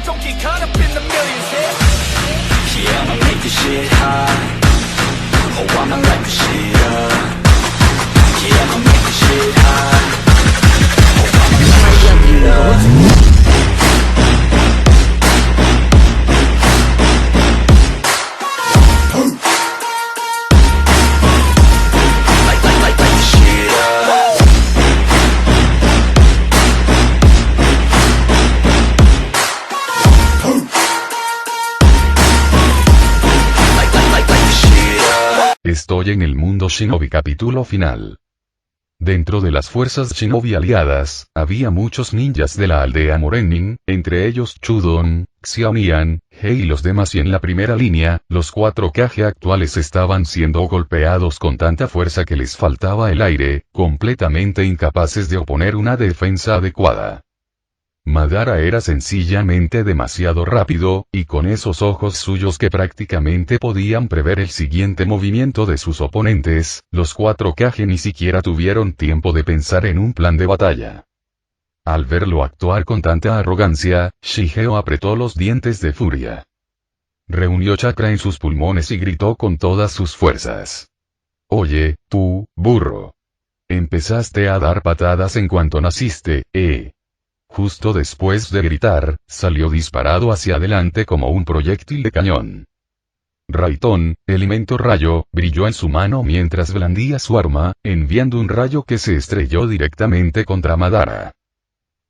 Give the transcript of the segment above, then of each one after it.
don't get caught up in the millions, Yeah, I'ma make this shit hot. Oh, I'ma light this shit up. Yeah, I'ma make this shit hot. Oh, I'ma light this shit up. Estoy en el mundo Shinobi capítulo final. Dentro de las fuerzas Shinobi aliadas, había muchos ninjas de la aldea Morenin, entre ellos Chudon, Xiaomian, He y los demás, y en la primera línea, los 4 Kage actuales estaban siendo golpeados con tanta fuerza que les faltaba el aire, completamente incapaces de oponer una defensa adecuada. Madara era sencillamente demasiado rápido, y con esos ojos suyos que prácticamente podían prever el siguiente movimiento de sus oponentes, los 4 Kage ni siquiera tuvieron tiempo de pensar en un plan de batalla. Al verlo actuar con tanta arrogancia, Shigeo apretó los dientes de furia. Reunió chakra en sus pulmones y gritó con todas sus fuerzas. «Oye, tú, burro. Empezaste a dar patadas en cuanto naciste, ¿eh?» Justo después de gritar, salió disparado hacia adelante como un proyectil de cañón. Raitón, elemento rayo, brilló en su mano mientras blandía su arma, enviando un rayo que se estrelló directamente contra Madara.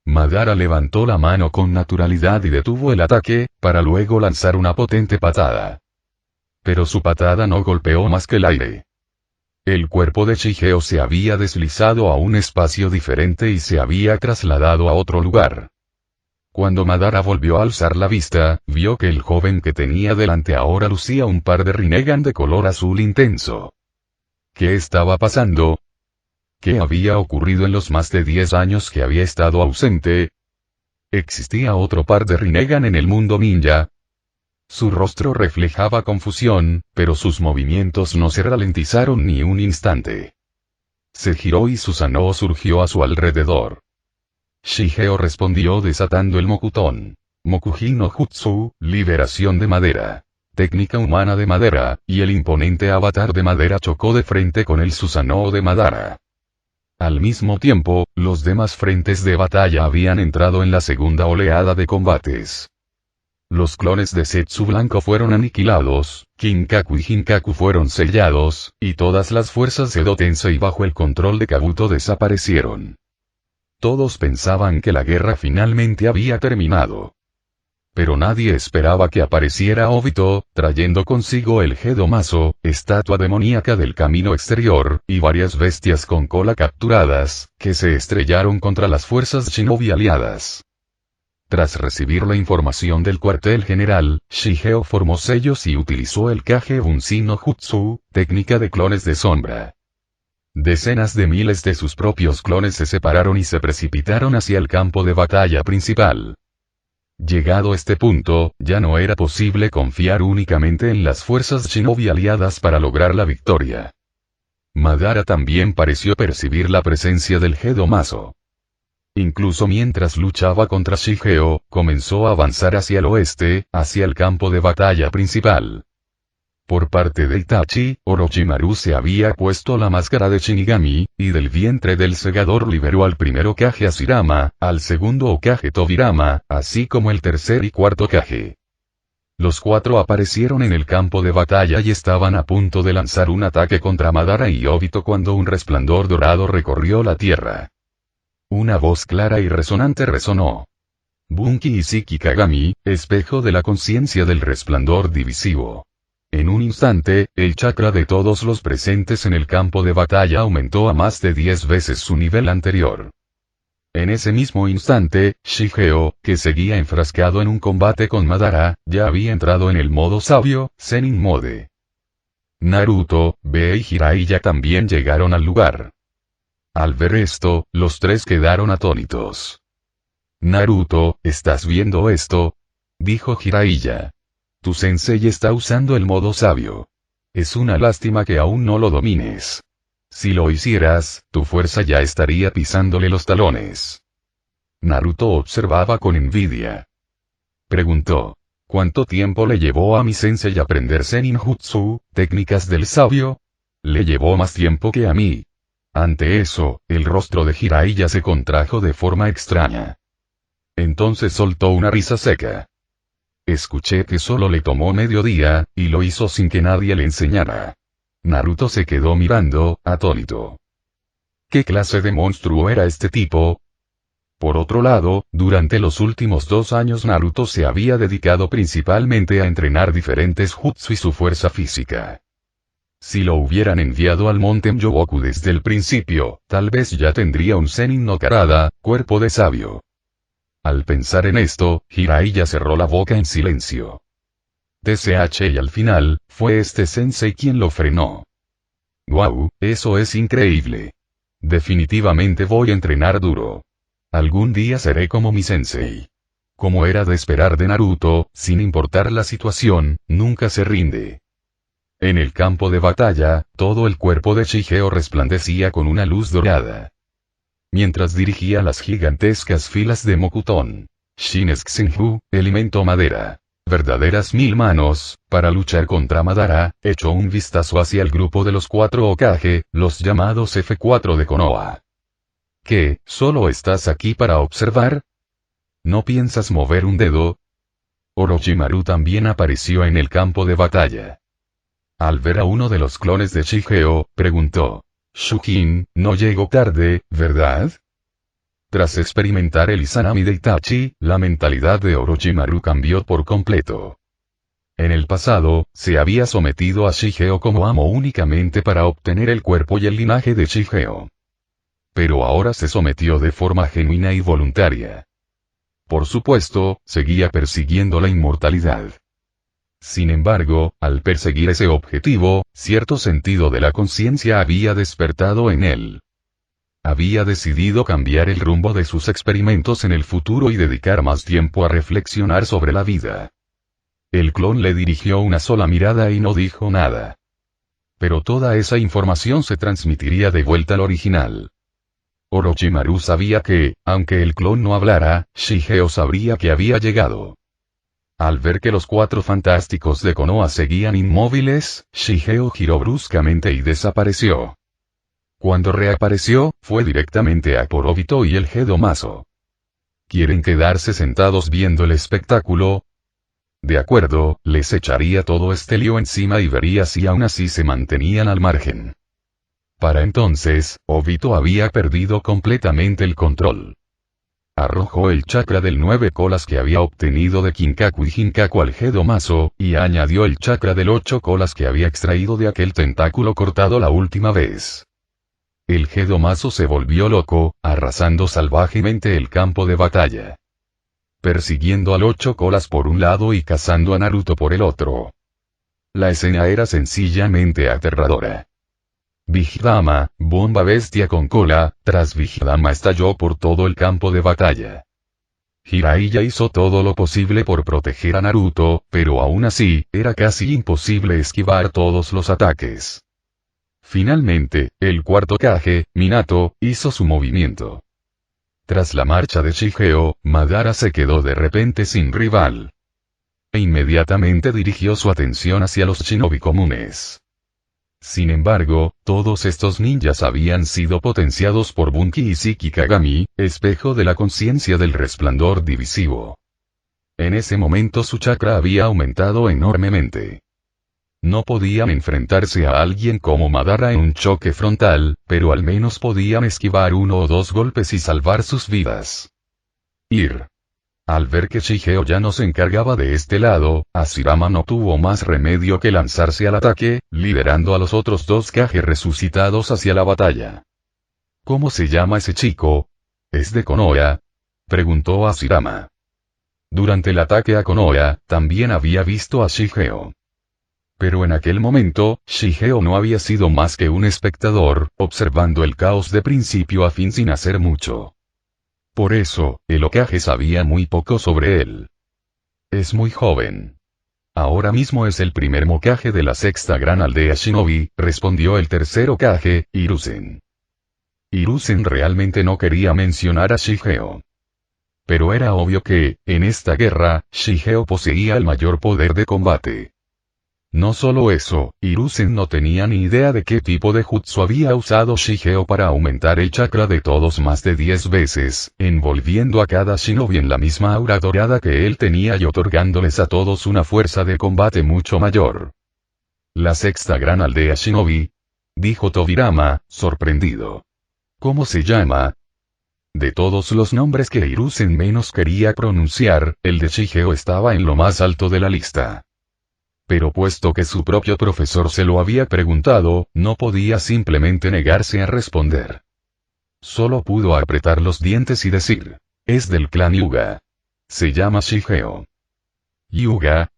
Madara levantó la mano con naturalidad y detuvo el ataque, para luego lanzar una potente patada. Pero su patada no golpeó más que el aire. El cuerpo de Shigeo se había deslizado a un espacio diferente y se había trasladado a otro lugar. Cuando Madara volvió a alzar la vista, vio que el joven que tenía delante ahora lucía un par de Rinnegan de color azul intenso. ¿Qué estaba pasando? ¿Qué había ocurrido en los más de 10 años que había estado ausente? ¿Existía otro par de Rinnegan en el mundo ninja? Su rostro reflejaba confusión, pero sus movimientos no se ralentizaron ni un instante. Se giró y Susanoo surgió a su alrededor. Shigeo respondió desatando el Mokuton. Mokuji no Jutsu, liberación de madera. Técnica humana de madera, y el imponente avatar de madera chocó de frente con el Susanoo de Madara. Al mismo tiempo, los demás frentes de batalla habían entrado en la segunda oleada de combates. Los clones de Zetsu Blanco fueron aniquilados, Kinkaku y Jinkaku fueron sellados, y todas las fuerzas de Edo Tensei bajo el control de Kabuto desaparecieron. Todos pensaban que la guerra finalmente había terminado. Pero nadie esperaba que apareciera Obito, trayendo consigo el Gedomazo, estatua demoníaca del camino exterior, y varias bestias con cola capturadas, que se estrellaron contra las fuerzas Shinobi aliadas. Tras recibir la información del cuartel general, Shigeo formó sellos y utilizó el Kage Bunshin no Jutsu, técnica de clones de sombra. Decenas de miles de sus propios clones se separaron y se precipitaron hacia el campo de batalla principal. Llegado este punto, ya no era posible confiar únicamente en las fuerzas Shinobi aliadas para lograr la victoria. Madara también pareció percibir la presencia del Gedomazo. Incluso mientras luchaba contra Shigeo, comenzó a avanzar hacia el oeste, hacia el campo de batalla principal. Por parte de Itachi, Orochimaru se había puesto la máscara de Shinigami, y del vientre del segador liberó al primero Kage Hashirama, al segundo Hokage Tobirama, así como el tercer y cuarto Kage. Los 4 aparecieron en el campo de batalla y estaban a punto de lanzar un ataque contra Madara y Obito cuando un resplandor dorado recorrió la tierra. Una voz clara y resonante resonó. Bunki Isiki Kagami, espejo de la conciencia del resplandor divisivo. En un instante, el chakra de todos los presentes en el campo de batalla aumentó a más de 10 veces su nivel anterior. En ese mismo instante, Shigeo, que seguía enfrascado en un combate con Madara, ya había entrado en el modo sabio, Zenin Mode. Naruto, Bee y Jiraiya también llegaron al lugar. Al ver esto, los 3 quedaron atónitos. Naruto, ¿estás viendo esto? Dijo Jiraiya. Tu sensei está usando el modo sabio. Es una lástima que aún no lo domines. Si lo hicieras, tu fuerza ya estaría pisándole los talones. Naruto observaba con envidia. Preguntó. ¿Cuánto tiempo le llevó a mi sensei aprender Zeninjutsu, técnicas del sabio? Le llevó más tiempo que a mí. Ante eso, el rostro de Jiraiya se contrajo de forma extraña. Entonces soltó una risa seca. Escuché que solo le tomó medio día, y lo hizo sin que nadie le enseñara. Naruto se quedó mirando, atónito. ¿Qué clase de monstruo era este tipo? Por otro lado, durante los últimos 2 años Naruto se había dedicado principalmente a entrenar diferentes jutsu y su fuerza física. Si lo hubieran enviado al monte Myoboku desde el principio, tal vez ya tendría un Zenin no Karada, cuerpo de sabio. Al pensar en esto, Jiraiya cerró la boca en silencio. TSH y al final, fue este sensei quien lo frenó. ¡Guau! Eso es increíble. Definitivamente voy a entrenar duro. Algún día seré como mi sensei. Como era de esperar de Naruto, sin importar la situación, nunca se rinde. En el campo de batalla, todo el cuerpo de Shigeo resplandecía con una luz dorada. Mientras dirigía las gigantescas filas de Mokuton, Shinexenju, elemento madera, verdaderas 1000 manos, para luchar contra Madara, echó un vistazo hacia el grupo de los 4 Hokage, los llamados F4 de Konoha. ¿Qué, solo estás aquí para observar? ¿No piensas mover un dedo? Orochimaru también apareció en el campo de batalla. Al ver a uno de los clones de Shigeo, preguntó. Shukin, no llegó tarde, ¿verdad? Tras experimentar el Izanami de Itachi, la mentalidad de Orochimaru cambió por completo. En el pasado, se había sometido a Shigeo como amo únicamente para obtener el cuerpo y el linaje de Shigeo. Pero ahora se sometió de forma genuina y voluntaria. Por supuesto, seguía persiguiendo la inmortalidad. Sin embargo, al perseguir ese objetivo, cierto sentido de la conciencia había despertado en él. Había decidido cambiar el rumbo de sus experimentos en el futuro y dedicar más tiempo a reflexionar sobre la vida. El clon le dirigió una sola mirada y no dijo nada. Pero toda esa información se transmitiría de vuelta al original. Orochimaru sabía que, aunque el clon no hablara, Shigeo sabría que había llegado. Al ver que los 4 fantásticos de Konoha seguían inmóviles, Shigeo giró bruscamente y desapareció. Cuando reapareció, fue directamente a por Obito y el Gedomazo. ¿Quieren quedarse sentados viendo el espectáculo? De acuerdo, les echaría todo este lío encima y vería si aún así se mantenían al margen. Para entonces, Obito había perdido completamente el control. Arrojó el chakra del 9 colas que había obtenido de Kinkaku y Jinkaku al Gedomazo, y añadió el chakra del 8 colas que había extraído de aquel tentáculo cortado la última vez. El Gedomazo se volvió loco, arrasando salvajemente el campo de batalla. Persiguiendo al 8 colas por un lado y cazando a Naruto por el otro. La escena era sencillamente aterradora. Vigidama, bomba bestia con cola, tras Vigidama estalló por todo el campo de batalla. Jiraiya hizo todo lo posible por proteger a Naruto, pero aún así, era casi imposible esquivar todos los ataques. Finalmente, el cuarto Hokage, Minato, hizo su movimiento. Tras la marcha de Shigeo, Madara se quedó de repente sin rival. E inmediatamente dirigió su atención hacia los shinobi comunes. Sin embargo, todos estos ninjas habían sido potenciados por Bunki y Shiki Kagami, espejo de la conciencia del resplandor divisivo. En ese momento su chakra había aumentado enormemente. No podían enfrentarse a alguien como Madara en un choque frontal, pero al menos podían esquivar 1 o 2 golpes y salvar sus vidas. Al ver que Shigeo ya no se encargaba de este lado, Hashirama no tuvo más remedio que lanzarse al ataque, liderando a los otros 2 Kage resucitados hacia la batalla. ¿Cómo se llama ese chico? ¿Es de Konoha?, preguntó Hashirama. Durante el ataque a Konoha, también había visto a Shigeo. Pero en aquel momento, Shigeo no había sido más que un espectador, observando el caos de principio a fin sin hacer mucho. Por eso, el Hokage sabía muy poco sobre él. Es muy joven. Ahora mismo es el primer Hokage de la 6ª gran aldea Shinobi, respondió el tercer Hokage, Hiruzen. Hiruzen realmente no quería mencionar a Shigeo. Pero era obvio que, en esta guerra, Shigeo poseía el mayor poder de combate. No solo eso, Hiruzen no tenía ni idea de qué tipo de jutsu había usado Shigeo para aumentar el chakra de todos más de 10 veces, envolviendo a cada shinobi en la misma aura dorada que él tenía y otorgándoles a todos una fuerza de combate mucho mayor. La sexta gran aldea shinobi, dijo Tobirama, sorprendido. ¿Cómo se llama? De todos los nombres que Hiruzen menos quería pronunciar, el de Shigeo estaba en lo más alto de la lista. Pero puesto que su propio profesor se lo había preguntado, no podía simplemente negarse a responder. Solo pudo apretar los dientes y decir, es del clan Hyuga. Se llama Shigeo. ¿Hyuga?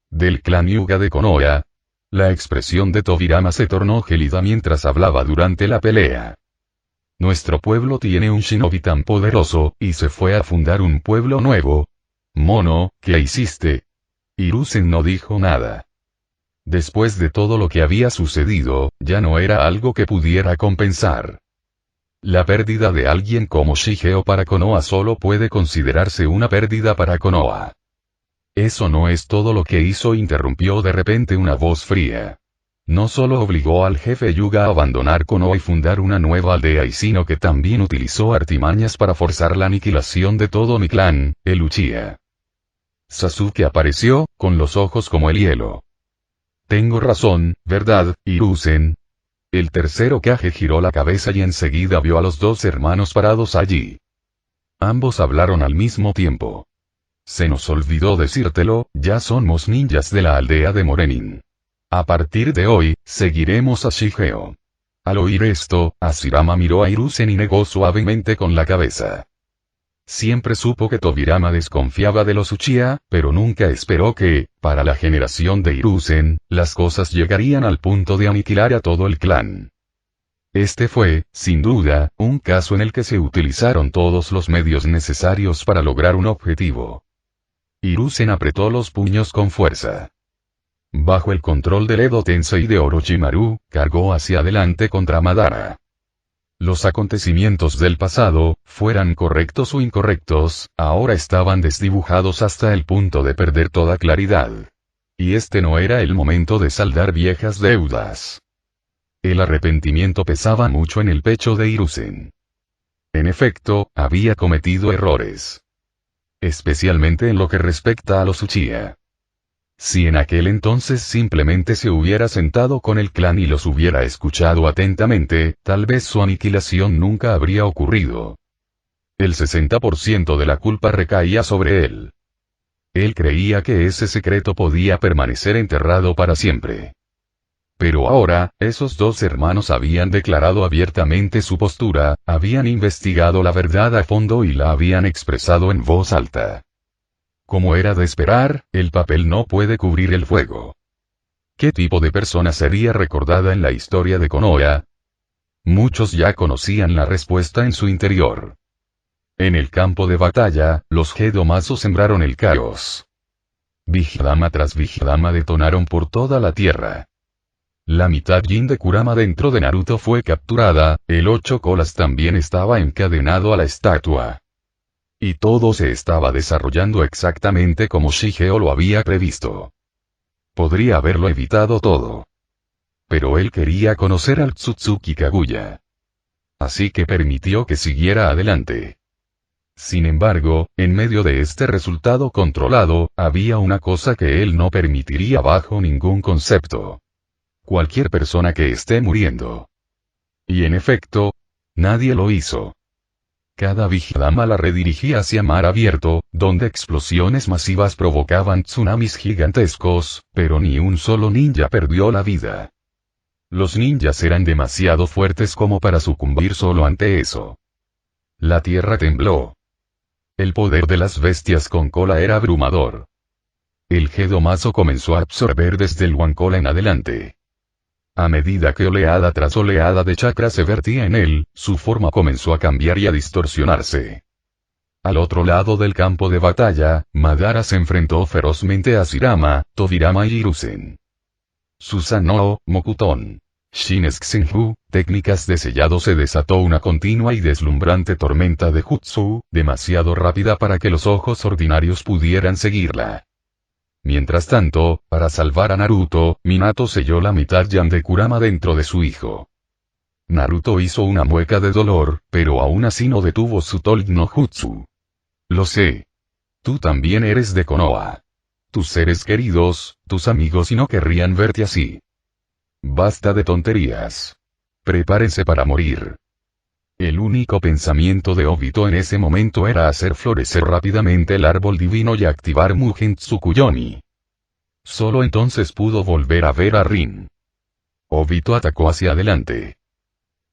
¿Del clan Hyuga de Konoha? La expresión de Tobirama se tornó gélida mientras hablaba durante la pelea. Nuestro pueblo tiene un shinobi tan poderoso, y se fue a fundar un pueblo nuevo. Mono, ¿qué hiciste? Hiruzen no dijo nada. Después de todo lo que había sucedido, ya no era algo que pudiera compensar. La pérdida de alguien como Shigeo para Konoha solo puede considerarse una pérdida para Konoha. Eso no es todo lo que hizo, interrumpió de repente una voz fría. No solo obligó al jefe Hyuga a abandonar Konoha y fundar una nueva aldea, sino que también utilizó artimañas para forzar la aniquilación de todo mi clan, el Uchiha. Sasuke apareció, con los ojos como el hielo. Tengo razón, ¿verdad, Hiruzen? El tercer Hokage giró la cabeza y enseguida vio a los dos hermanos parados allí. Ambos hablaron al mismo tiempo. Se nos olvidó decírtelo, ya somos ninjas de la aldea de Morenin. A partir de hoy, seguiremos a Shigeo. Al oír esto, Hashirama miró a Hiruzen y negó suavemente con la cabeza. Siempre supo que Tobirama desconfiaba de los Uchiha, pero nunca esperó que, para la generación de Hiruzen, las cosas llegarían al punto de aniquilar a todo el clan. Este fue, sin duda, un caso en el que se utilizaron todos los medios necesarios para lograr un objetivo. Hiruzen apretó los puños con fuerza. Bajo el control del Edo Tensei de Orochimaru, cargó hacia adelante contra Madara. Los acontecimientos del pasado, fueran correctos o incorrectos, ahora estaban desdibujados hasta el punto de perder toda claridad. Y este no era el momento de saldar viejas deudas. El arrepentimiento pesaba mucho en el pecho de Hiruzen. En efecto, había cometido errores. Especialmente en lo que respecta a los Uchiha. Si en aquel entonces simplemente se hubiera sentado con el clan y los hubiera escuchado atentamente, tal vez su aniquilación nunca habría ocurrido. El 60% de la culpa recaía sobre él. Él creía que ese secreto podía permanecer enterrado para siempre. Pero ahora, esos dos hermanos habían declarado abiertamente su postura, habían investigado la verdad a fondo y la habían expresado en voz alta. Como era de esperar, el papel no puede cubrir el fuego. ¿Qué tipo de persona sería recordada en la historia de Konoha? Muchos ya conocían la respuesta en su interior. En el campo de batalla, los Gedomazo sembraron el caos. Vigidama tras Vigidama detonaron por toda la tierra. La mitad Jin de Kurama dentro de Naruto fue capturada, el 8 colas también estaba encadenado a la estatua. Y todo se estaba desarrollando exactamente como Shigeo lo había previsto. Podría haberlo evitado todo. Pero él quería conocer al Tsutsuki Kaguya. Así que permitió que siguiera adelante. Sin embargo, en medio de este resultado controlado, había una cosa que él no permitiría bajo ningún concepto. Cualquier persona que esté muriendo. Y en efecto, nadie lo hizo. Cada Vigidama la redirigía hacia mar abierto, donde explosiones masivas provocaban tsunamis gigantescos, pero ni un solo ninja perdió la vida. Los ninjas eran demasiado fuertes como para sucumbir solo ante eso. La tierra tembló. El poder de las bestias con cola era abrumador. El Gedomazo comenzó a absorber desde el Wankola en adelante. A medida que oleada tras oleada de chakra se vertía en él, su forma comenzó a cambiar y a distorsionarse. Al otro lado del campo de batalla, Madara se enfrentó ferozmente a Hashirama, Tobirama y Hiruzen. Susanoo, Mokuton. Shinexenju, técnicas de sellado. Se desató una continua y deslumbrante tormenta de jutsu, demasiado rápida para que los ojos ordinarios pudieran seguirla. Mientras tanto, para salvar a Naruto, Minato selló la mitad Yan de Kurama dentro de su hijo. Naruto hizo una mueca de dolor, pero aún así no detuvo su Tolk no Jutsu. Lo sé. Tú también eres de Konoha. Tus seres queridos, tus amigos y no querrían verte así. Basta de tonterías. Prepárense para morir. El único pensamiento de Obito en ese momento era hacer florecer rápidamente el árbol divino y activar Mugen Tsukuyomi. Solo entonces pudo volver a ver a Rin. Obito atacó hacia adelante.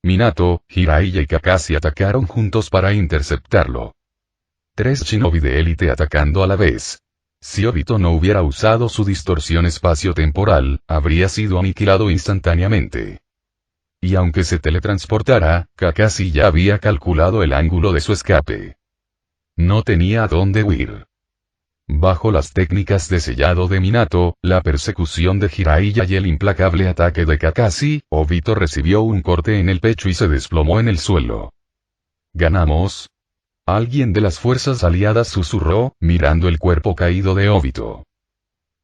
Minato, Jiraiya y Kakashi atacaron juntos para interceptarlo. 3 shinobi de élite atacando a la vez. Si Obito no hubiera usado su distorsión espacio-temporal, habría sido aniquilado instantáneamente. Y aunque se teletransportara, Kakashi ya había calculado el ángulo de su escape. No tenía a dónde huir. Bajo las técnicas de sellado de Minato, la persecución de Jiraiya y el implacable ataque de Kakashi, Obito recibió un corte en el pecho y se desplomó en el suelo. ¿Ganamos? Alguien de las fuerzas aliadas susurró, mirando el cuerpo caído de Obito.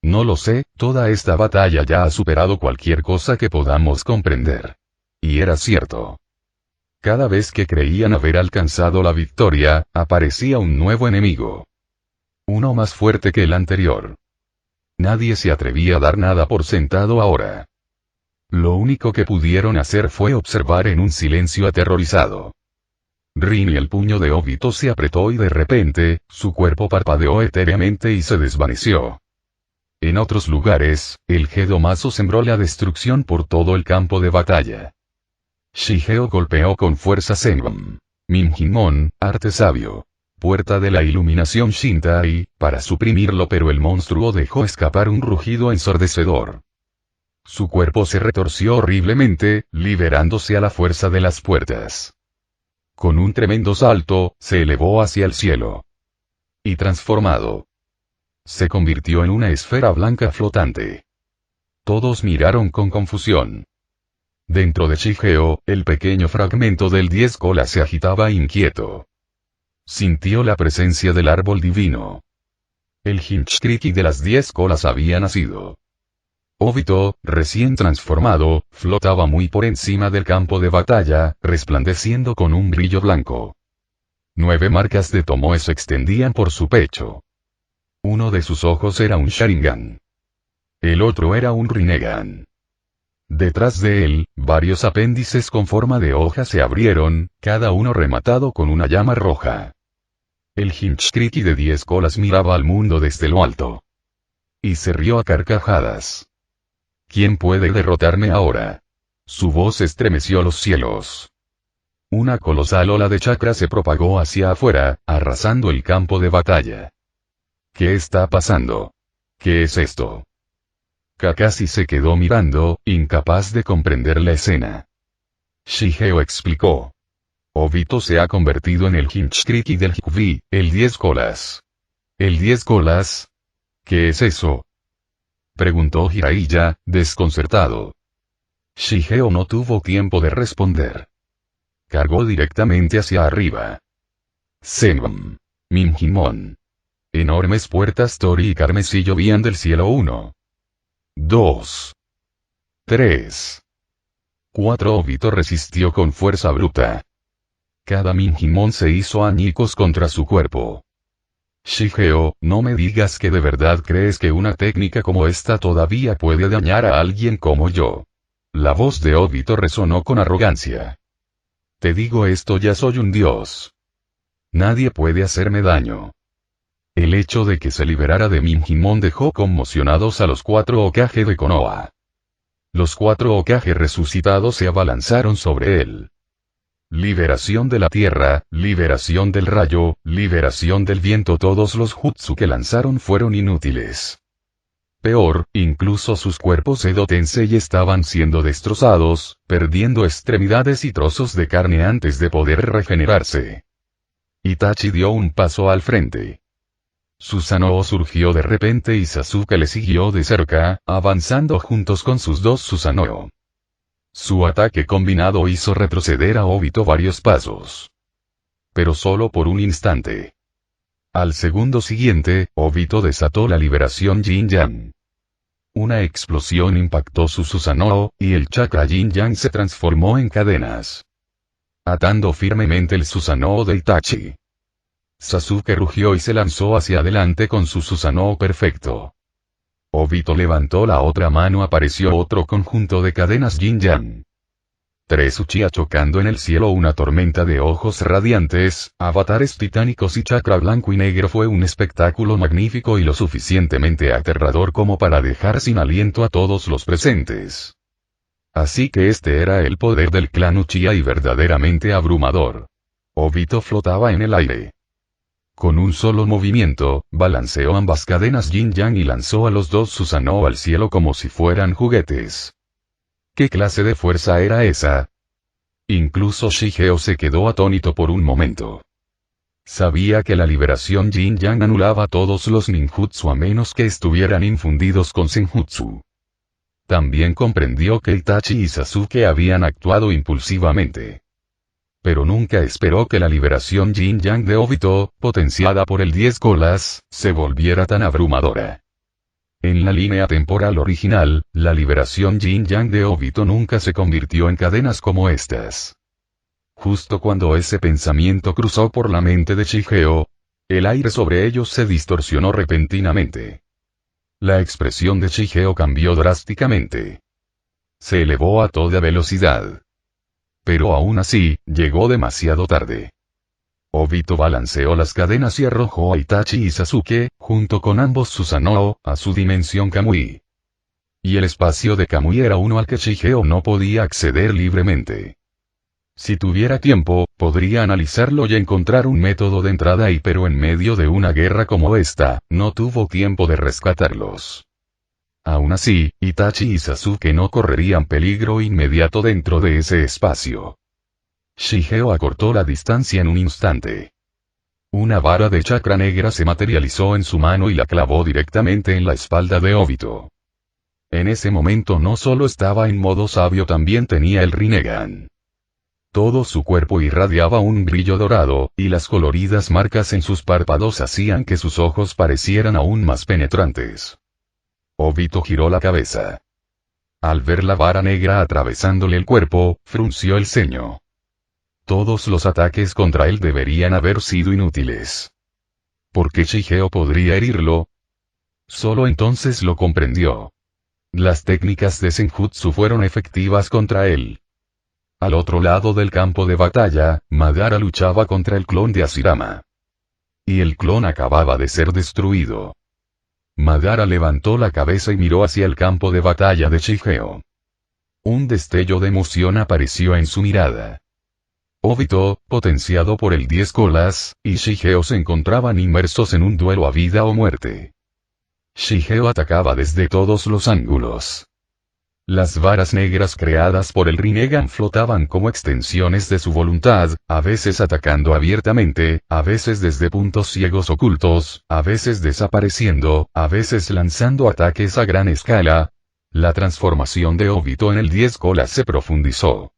No lo sé, toda esta batalla ya ha superado cualquier cosa que podamos comprender. Y era cierto. Cada vez que creían haber alcanzado la victoria, aparecía un nuevo enemigo. Uno más fuerte que el anterior. Nadie se atrevía a dar nada por sentado ahora. Lo único que pudieron hacer fue observar en un silencio aterrorizado. Rin y el puño de Obito se apretó y de repente, su cuerpo parpadeó etéreamente y se desvaneció. En otros lugares, el Gedomazo sembró la destrucción por todo el campo de batalla. Shigeo golpeó con fuerza Senbon. Minjimon, arte sabio. Puerta de la iluminación Shintai, para suprimirlo, pero el monstruo dejó escapar un rugido ensordecedor. Su cuerpo se retorció horriblemente, liberándose a la fuerza de las puertas. Con un tremendo salto, se elevó hacia el cielo. Y transformado, se convirtió en una esfera blanca flotante. Todos miraron con confusión. Dentro de Shigeo, el pequeño fragmento del 10 colas se agitaba inquieto. Sintió la presencia del árbol divino. El Hinchkriki de las 10 colas había nacido. Obito, recién transformado, flotaba muy por encima del campo de batalla, resplandeciendo con un brillo blanco. 9 marcas de Tomoe se extendían por su pecho. Uno de sus ojos era un Sharingan. El otro era un Rinnegan. Detrás de él, varios apéndices con forma de hoja se abrieron, cada uno rematado con una llama roja. El Hinchkriki de 10 colas miraba al mundo desde lo alto. Y se rió a carcajadas. ¿Quién puede derrotarme ahora? Su voz estremeció los cielos. Una colosal ola de chakra se propagó hacia afuera, arrasando el campo de batalla. ¿Qué está pasando? ¿Qué es esto? Kakashi se quedó mirando, incapaz de comprender la escena. Shigeo explicó. Obito se ha convertido en el Hinchkriki del Hikubi, el 10 colas. ¿El 10 colas? ¿Qué es eso? Preguntó Jiraiya, desconcertado. Shigeo no tuvo tiempo de responder. Cargó directamente hacia arriba. Senbon. Minjimon. Enormes puertas Tori y carmesí llovían del cielo. 1, 2, 3, 4. Obito resistió con fuerza bruta. Cada Minjimon se hizo añicos contra su cuerpo. Shigeo, no me digas que de verdad crees que una técnica como esta todavía puede dañar a alguien como yo. La voz de Obito resonó con arrogancia. Te digo esto, ya soy un dios. Nadie puede hacerme daño. El hecho de que se liberara de Minjimon dejó conmocionados a los 4 Hokage de Konoha. Los 4 Hokage resucitados se abalanzaron sobre él. Liberación de la tierra, liberación del rayo, liberación del viento. Todos los jutsu que lanzaron fueron inútiles. Peor, incluso sus cuerpos Edo Tensei estaban siendo destrozados, perdiendo extremidades y trozos de carne antes de poder regenerarse. Itachi dio un paso al frente. Susanoo surgió de repente y Sasuke le siguió de cerca, avanzando juntos con sus 2 Susanoo. Su ataque combinado hizo retroceder a Obito varios pasos. Pero solo por un instante. Al segundo siguiente, Obito desató la liberación Yin-Yang. Una explosión impactó su Susanoo, y el chakra Yin-Yang se transformó en cadenas, atando firmemente el Susanoo de Itachi. Sasuke rugió y se lanzó hacia adelante con su Susanoo perfecto. Obito levantó la otra mano, apareció otro conjunto de cadenas Yin-Yang. Tres Uchiha chocando en el cielo, una tormenta de ojos radiantes, avatares titánicos y chakra blanco y negro. Fue un espectáculo magnífico y lo suficientemente aterrador como para dejar sin aliento a todos los presentes. Así que este era el poder del clan Uchiha y verdaderamente abrumador. Obito flotaba en el aire. Con un solo movimiento, balanceó ambas cadenas Yin-Yang y lanzó a los dos Susanoo al cielo como si fueran juguetes. ¿Qué clase de fuerza era esa? Incluso Shigeo se quedó atónito por un momento. Sabía que la liberación Yin-Yang anulaba todos los ninjutsu a menos que estuvieran infundidos con senjutsu. También comprendió que Itachi y Sasuke habían actuado impulsivamente. Pero nunca esperó que la liberación Yin-Yang de Obito, potenciada por el 10 colas, se volviera tan abrumadora. En la línea temporal original, la liberación Yin-Yang de Obito nunca se convirtió en cadenas como estas. Justo cuando ese pensamiento cruzó por la mente de Shigeo, el aire sobre ellos se distorsionó repentinamente. La expresión de Shigeo cambió drásticamente. Se elevó a toda velocidad. Pero aún así, llegó demasiado tarde. Obito balanceó las cadenas y arrojó a Itachi y Sasuke, junto con ambos Susanoo, a su dimensión Kamui. Y el espacio de Kamui era uno al que Shigeo no podía acceder libremente. Si tuviera tiempo, podría analizarlo y encontrar un método de entrada ahí, pero en medio de una guerra como esta, no tuvo tiempo de rescatarlos. Aún así, Itachi y Sasuke no correrían peligro inmediato dentro de ese espacio. Shigeo acortó la distancia en un instante. Una vara de chakra negra se materializó en su mano y la clavó directamente en la espalda de Obito. En ese momento no solo estaba en modo sabio, también tenía el Rinnegan. Todo su cuerpo irradiaba un brillo dorado, y las coloridas marcas en sus párpados hacían que sus ojos parecieran aún más penetrantes. Obito giró la cabeza. Al ver la vara negra atravesándole el cuerpo, frunció el ceño. Todos los ataques contra él deberían haber sido inútiles. ¿Por qué Shigeo podría herirlo? Solo entonces lo comprendió. Las técnicas de Senjutsu fueron efectivas contra él. Al otro lado del campo de batalla, Madara luchaba contra el clon de Hashirama. Y el clon acababa de ser destruido. Madara levantó la cabeza y miró hacia el campo de batalla de Shigeo. Un destello de emoción apareció en su mirada. Obito, potenciado por el 10 colas, y Shigeo se encontraban inmersos en un duelo a vida o muerte. Shigeo atacaba desde todos los ángulos. Las varas negras creadas por el Rinnegan flotaban como extensiones de su voluntad, a veces atacando abiertamente, a veces desde puntos ciegos ocultos, a veces desapareciendo, a veces lanzando ataques a gran escala. La transformación de Obito en el 10 colas se profundizó.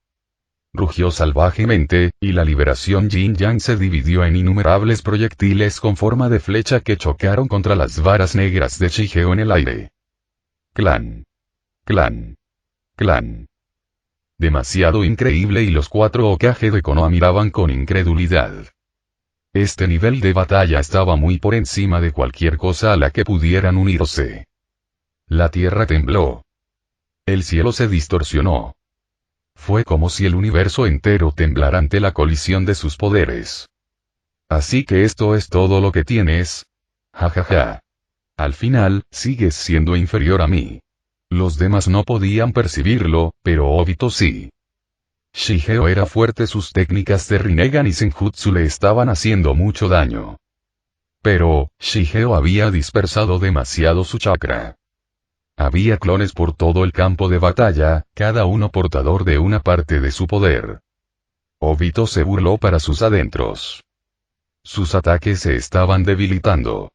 Rugió salvajemente, y la liberación Yin-Yang se dividió en innumerables proyectiles con forma de flecha que chocaron contra las varas negras de Shigeo en el aire. Clan. Clan. Clan. Demasiado increíble, y los 4 Hokage de Konoha miraban con incredulidad. Este nivel de batalla estaba muy por encima de cualquier cosa a la que pudieran unirse. La tierra tembló. El cielo se distorsionó. Fue como si el universo entero temblara ante la colisión de sus poderes. Así que esto es todo lo que tienes. Jajaja. Al final, sigues siendo inferior a mí. Los demás no podían percibirlo, pero Obito sí. Shigeo era fuerte, sus técnicas de Rinnegan y Senjutsu le estaban haciendo mucho daño. Pero, Shigeo había dispersado demasiado su chakra. Había clones por todo el campo de batalla, cada uno portador de una parte de su poder. Obito se burló para sus adentros. Sus ataques se estaban debilitando.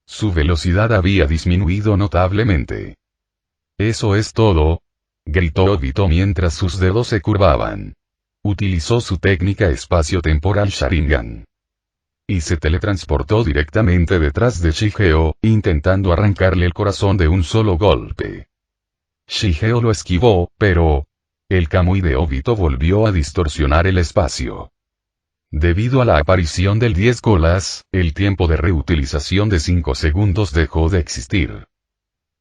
Su velocidad había disminuido notablemente. ¿Eso es todo? gritó Obito mientras sus dedos se curvaban. Utilizó su técnica espacio-temporal Sharingan. Y se teletransportó directamente detrás de Shigeo, intentando arrancarle el corazón de un solo golpe. Shigeo lo esquivó, pero el Kamui de Obito volvió a distorsionar el espacio. Debido a la aparición del 10 colas, el tiempo de reutilización de 5 segundos dejó de existir.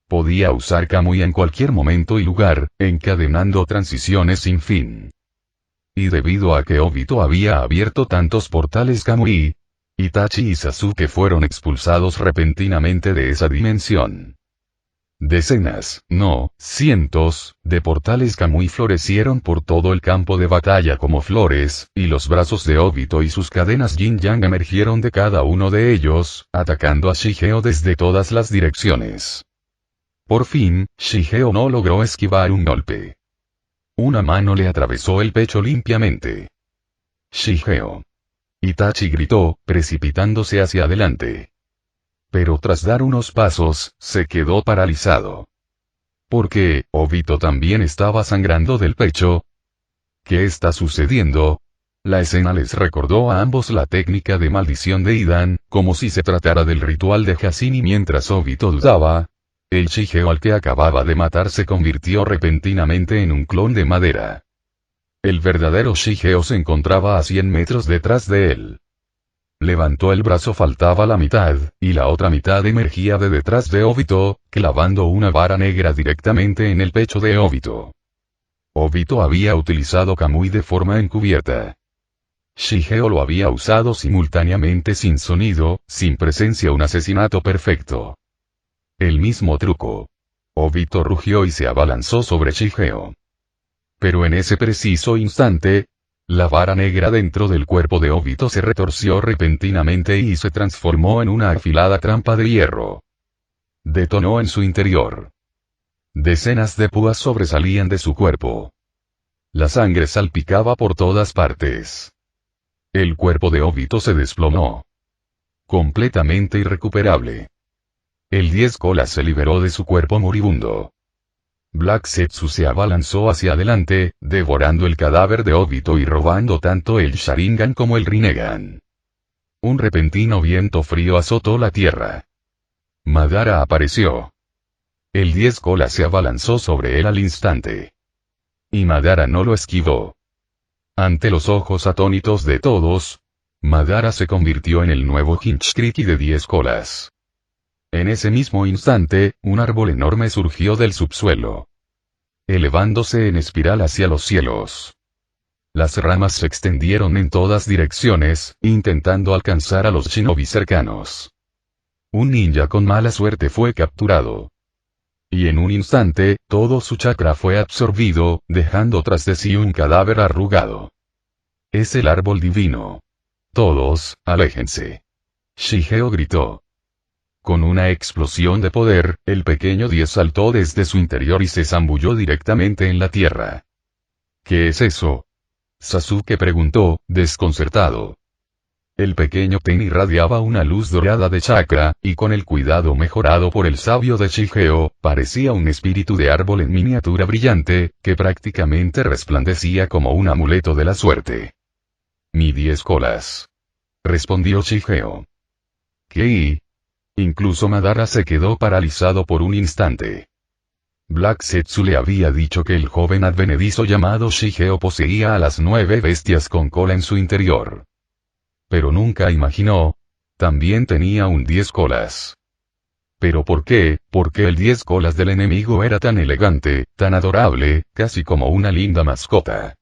Podía usar Kamui en cualquier momento y lugar, encadenando transiciones sin fin. Y debido a que Obito había abierto tantos portales Kamui, Itachi y Sasuke fueron expulsados repentinamente de esa dimensión. Decenas, no, cientos, de portales Kamui florecieron por todo el campo de batalla como flores, y los brazos de Obito y sus cadenas Yin-Yang emergieron de cada uno de ellos, atacando a Shigeo desde todas las direcciones. Por fin, Shigeo no logró esquivar un golpe. Una mano le atravesó el pecho limpiamente. Shigeo. Itachi gritó, precipitándose hacia adelante. Pero tras dar unos pasos, se quedó paralizado. ¿Por qué, Obito también estaba sangrando del pecho? ¿Qué está sucediendo? La escena les recordó a ambos la técnica de maldición de Idan, como si se tratara del ritual de Hasini mientras Obito dudaba. El Shigeo al que acababa de matar se convirtió repentinamente en un clon de madera. El verdadero Shigeo se encontraba a 100 metros detrás de él. Levantó el brazo, faltaba la mitad, y la otra mitad emergía de detrás de Obito, clavando una vara negra directamente en el pecho de Obito. Obito había utilizado Kamui de forma encubierta. Shigeo lo había usado simultáneamente sin sonido, sin presencia, un asesinato perfecto. El mismo truco. Obito rugió y se abalanzó sobre Shigeo. Pero en ese preciso instante, la vara negra dentro del cuerpo de Obito se retorció repentinamente y se transformó en una afilada trampa de hierro. Detonó en su interior. Decenas de púas sobresalían de su cuerpo. La sangre salpicaba por todas partes. El cuerpo de Obito se desplomó. Completamente irrecuperable. El 10 colas se liberó de su cuerpo moribundo. Black Zetsu se abalanzó hacia adelante, devorando el cadáver de Obito y robando tanto el Sharingan como el Rinnegan. Un repentino viento frío azotó la tierra. Madara apareció. El 10 colas se abalanzó sobre él al instante. Y Madara no lo esquivó. Ante los ojos atónitos de todos, Madara se convirtió en el nuevo Hinchkriki de 10 colas. En ese mismo instante, un árbol enorme surgió del subsuelo, elevándose en espiral hacia los cielos. Las ramas se extendieron en todas direcciones, intentando alcanzar a los shinobi cercanos. Un ninja con mala suerte fue capturado. Y en un instante, todo su chakra fue absorbido, dejando tras de sí un cadáver arrugado. Es el árbol divino. Todos, aléjense. Shigeo gritó. Con una explosión de poder, el pequeño 10 saltó desde su interior y se zambulló directamente en la tierra. ¿Qué es eso? Sasuke preguntó, desconcertado. El pequeño Ten irradiaba una luz dorada de chakra, y con el cuidado mejorado por el sabio de Shigeo, parecía un espíritu de árbol en miniatura brillante, que prácticamente resplandecía como un amuleto de la suerte. Mi 10 colas. Respondió Shigeo. ¿Qué? Incluso Madara se quedó paralizado por un instante. Black Zetsu le había dicho que el joven advenedizo llamado Shigeo poseía a las 9 bestias con cola en su interior. Pero nunca imaginó, también tenía un 10 colas. ¿Pero por qué? Porque el 10 colas del enemigo era tan elegante, tan adorable, casi como una linda mascota.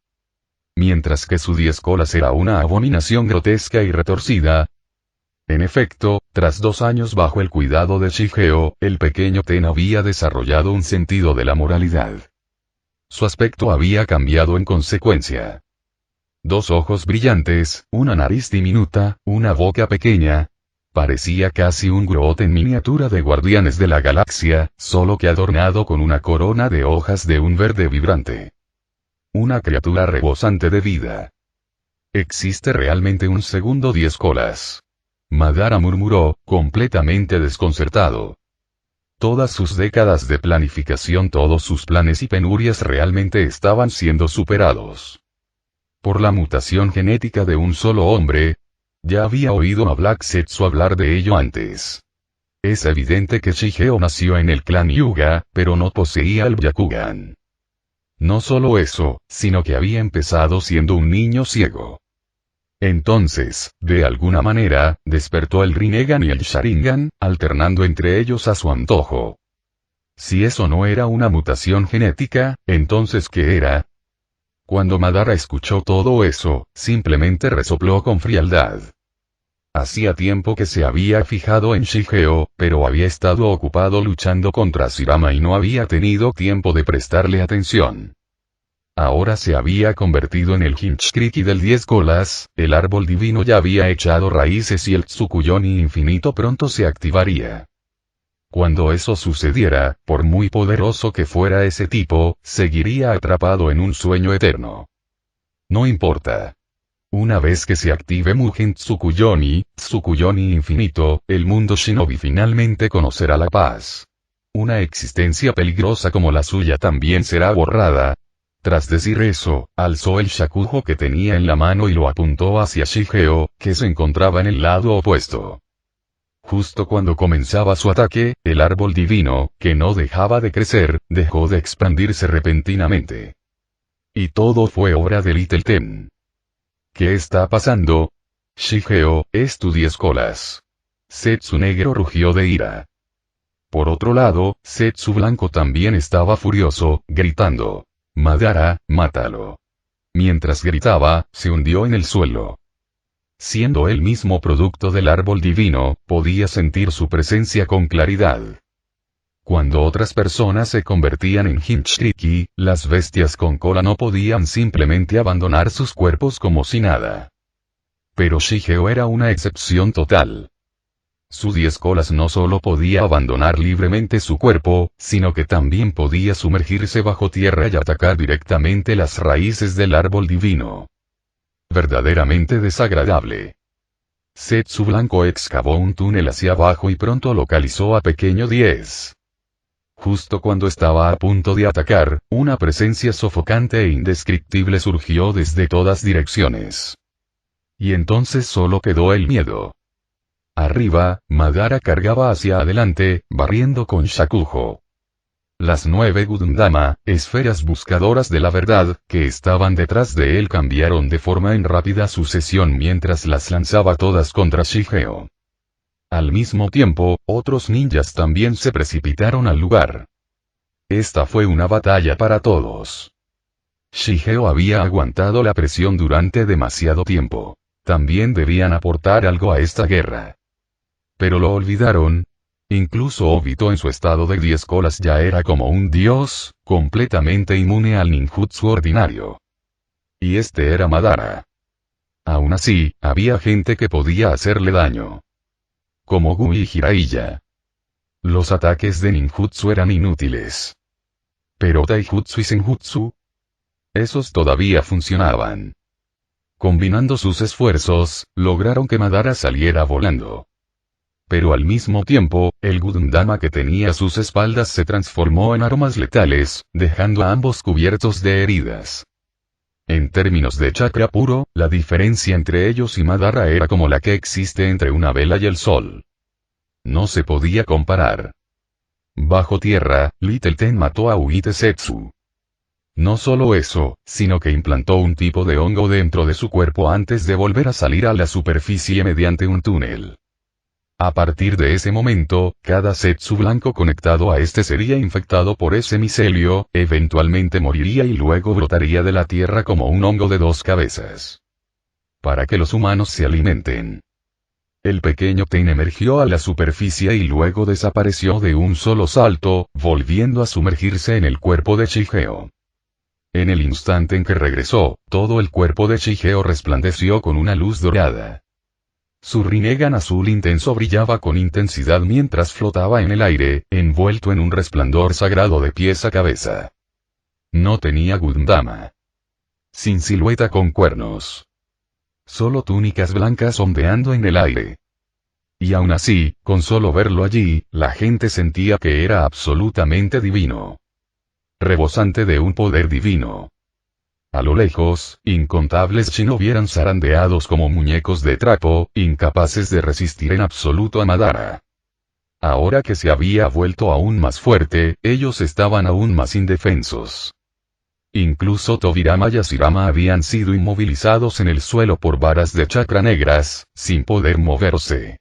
Mientras que su 10 colas era una abominación grotesca y retorcida. En efecto, tras 2 años bajo el cuidado de Shigeo, el pequeño Ten había desarrollado un sentido de la moralidad. Su aspecto había cambiado en consecuencia. 2 ojos brillantes, una nariz diminuta, una boca pequeña. Parecía casi un Groot en miniatura de Guardianes de la Galaxia, solo que adornado con una corona de hojas de un verde vibrante. Una criatura rebosante de vida. ¿Existe realmente un segundo 10 colas? Madara murmuró, completamente desconcertado. Todas sus décadas de planificación, todos sus planes y penurias realmente estaban siendo superados por la mutación genética de un solo hombre. Ya había oído a Black Zetsu hablar de ello antes. Es evidente que Shigeo nació en el clan Hyuga, pero no poseía el Byakugan. No solo eso, sino que había empezado siendo un niño ciego. Entonces, de alguna manera, despertó el Rinnegan y el Sharingan, alternando entre ellos a su antojo. Si eso no era una mutación genética, entonces ¿qué era? Cuando Madara escuchó todo eso, simplemente resopló con frialdad. Hacía tiempo que se había fijado en Shigeo, pero había estado ocupado luchando contra Shirama y no había tenido tiempo de prestarle atención. Ahora se había convertido en el Hinchkriki del 10 colas, el árbol divino ya había echado raíces y el Tsukuyomi infinito pronto se activaría. Cuando eso sucediera, por muy poderoso que fuera ese tipo, seguiría atrapado en un sueño eterno. No importa. Una vez que se active Mugen Tsukuyomi, Tsukuyomi infinito, el mundo shinobi finalmente conocerá la paz. Una existencia peligrosa como la suya también será borrada. Tras decir eso, alzó el shakujo que tenía en la mano y lo apuntó hacia Shigeo, que se encontraba en el lado opuesto. Justo cuando comenzaba su ataque, el árbol divino, que no dejaba de crecer, dejó de expandirse repentinamente. Y todo fue obra de Little Ten. ¿Qué está pasando? Shigeo, es tu 10 colas. Zetsu negro rugió de ira. Por otro lado, Zetsu blanco también estaba furioso, gritando: Madara, mátalo. Mientras gritaba, se hundió en el suelo. Siendo él mismo producto del árbol divino, podía sentir su presencia con claridad. Cuando otras personas se convertían en Hinchkriki, las bestias con cola no podían simplemente abandonar sus cuerpos como si nada. Pero Shigeo era una excepción total. Su 10 colas no solo podía abandonar libremente su cuerpo, sino que también podía sumergirse bajo tierra y atacar directamente las raíces del árbol divino. Verdaderamente desagradable. Zetsu blanco excavó un túnel hacia abajo y pronto localizó a Pequeño 10. Justo cuando estaba a punto de atacar, una presencia sofocante e indescriptible surgió desde todas direcciones. Y entonces solo quedó el miedo. Arriba, Madara cargaba hacia adelante, barriendo con shakujo. Las 9 Gundama, esferas buscadoras de la verdad, que estaban detrás de él cambiaron de forma en rápida sucesión mientras las lanzaba todas contra Shigeo. Al mismo tiempo, otros ninjas también se precipitaron al lugar. Esta fue una batalla para todos. Shigeo había aguantado la presión durante demasiado tiempo. También debían aportar algo a esta guerra. Pero lo olvidaron. Incluso Obito en su estado de 10 colas ya era como un dios, completamente inmune al ninjutsu ordinario. Y este era Madara. Aún así, había gente que podía hacerle daño. Como Gumi y Jiraiya. Los ataques de ninjutsu eran inútiles. Pero taijutsu y senjutsu, esos todavía funcionaban. Combinando sus esfuerzos, lograron que Madara saliera volando. Pero al mismo tiempo, el Gundama que tenía a sus espaldas se transformó en armas letales, dejando a ambos cubiertos de heridas. En términos de chakra puro, la diferencia entre ellos y Madara era como la que existe entre una vela y el sol. No se podía comparar. Bajo tierra, Little Ten mató a Uite-Setsu. No solo eso, sino que implantó un tipo de hongo dentro de su cuerpo antes de volver a salir a la superficie mediante un túnel. A partir de ese momento, cada Zetsu blanco conectado a este sería infectado por ese micelio, eventualmente moriría y luego brotaría de la tierra como un hongo de 2 cabezas. Para que los humanos se alimenten. El pequeño Ten emergió a la superficie y luego desapareció de un solo salto, volviendo a sumergirse en el cuerpo de Shigeo. En el instante en que regresó, todo el cuerpo de Shigeo resplandeció con una luz dorada. Su Rinnegan azul intenso brillaba con intensidad mientras flotaba en el aire, envuelto en un resplandor sagrado de pies a cabeza. No tenía Gundama. Sin silueta con cuernos. Solo túnicas blancas ondeando en el aire. Y aún así, con solo verlo allí, la gente sentía que era absolutamente divino. Rebosante de un poder divino. A lo lejos, incontables shinobi eran zarandeados como muñecos de trapo, incapaces de resistir en absoluto a Madara. Ahora que se había vuelto aún más fuerte, ellos estaban aún más indefensos. Incluso Tobirama y Hashirama habían sido inmovilizados en el suelo por varas de chakra negras, sin poder moverse.